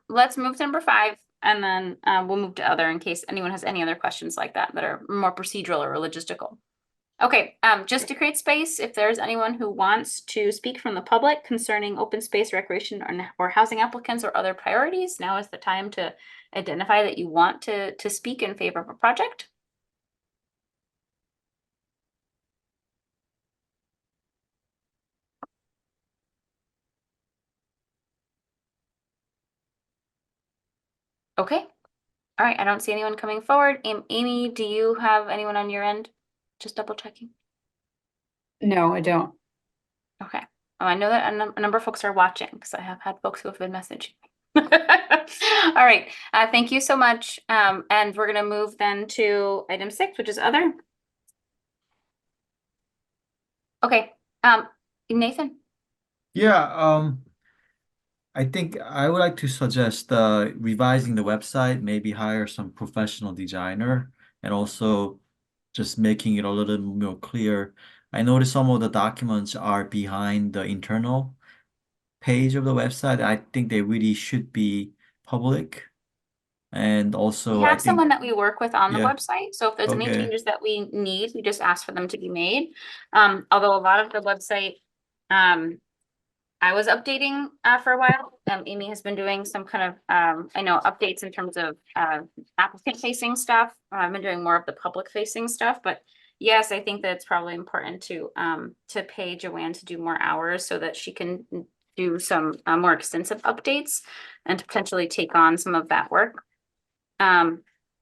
Let's move to number 5, and then we'll move to other in case anyone has any other questions like that are more procedural or logistical. Okay. Just to create space, if there's anyone who wants to speak from the public concerning open space, recreation, or housing applicants or other priorities, now is the time to identify that you want to speak in favor of a project. Okay. All right. I don't see anyone coming forward. Amy, do you have anyone on your end? Just double checking. No, I don't. Okay. Oh, I know that a number of folks are watching because I have had folks who have been messaging. All right. Thank you so much. And we're going to move then to item 6, which is other. Okay. Nathan. Yeah, I think I would like to suggest revising the website, maybe hire some professional designer, and also just making it a little more clear. I noticed some of the documents are behind the internal page of the website. I think they really should be public. And also, We I have think, someone that we work with on the yeah, website. So if there's any okay. changes that we need, we just ask for them to be made. Although a lot of the website, I was updating for a while. Amy has been doing some kind of, I know, updates in terms of applicant facing stuff. I've been doing more of the public facing stuff, but yes, I think that it's probably important to pay Joanne to do more hours so that she can do some more extensive updates and to potentially take on some of that work.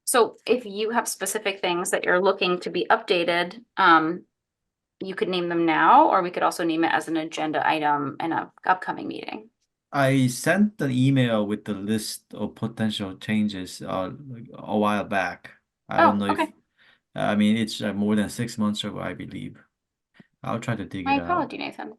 So if you have specific things that you're looking to be updated, you could name them now, or we could also name it as an agenda item in an upcoming meeting. I sent an email with the list of potential changes like a while back. I don't know okay. if, I mean, it's more than 6 months ago, I believe. I'll try to dig My it out. apology, Nathan.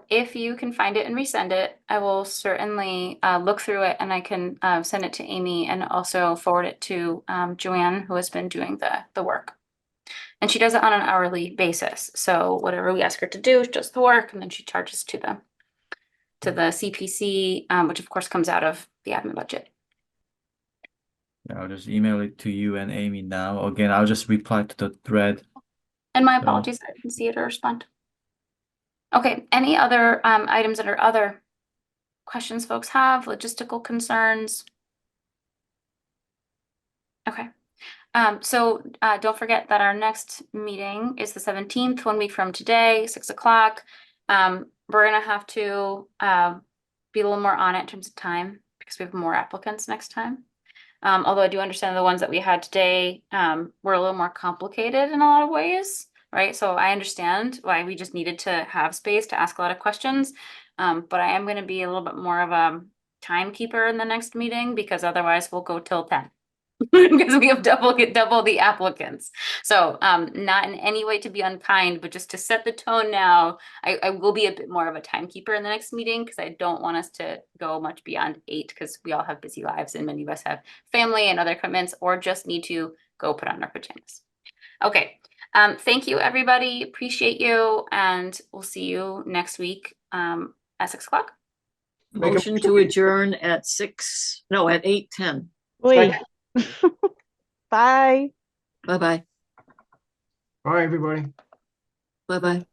If you can find it and resend it, I will certainly look through it, and I can send it to Amy and also forward it to Joanne, who has been doing the work. And she does it on an hourly basis. So whatever we ask her to do, she does the work, and then she charges to the CPC, which of course comes out of the admin budget. Yeah, I'll just email it to you and Amy now. Again, I'll just reply to the thread. And my So- apologies, I didn't see it or respond. Okay, any other items that are other questions folks have, logistical concerns? Okay. So don't forget that our next meeting is the 17th, 1 week from today, 6 o'clock. We're gonna have to be a little more on it in terms of time because we have more applicants next time. Although I do understand the ones that we had today were a little more complicated in a lot of ways, right? So I understand why we just needed to have space to ask a lot of questions. But I am gonna be a little bit more of a timekeeper in the next meeting because otherwise we'll go till 10. Because we have double the applicants. So not in any way to be unkind, but just to set the tone now, I will be a bit more of a timekeeper in the next meeting because I don't want us to go much beyond 8 because we all have busy lives and many of us have family and other commitments or just need to go put on our pajamas. Okay. Thank you, everybody. Appreciate you. And we'll see you next week at 6 o'clock. Motion to adjourn at 8:10. Wait. Bye. Bye-bye. Bye, everybody. Bye-bye.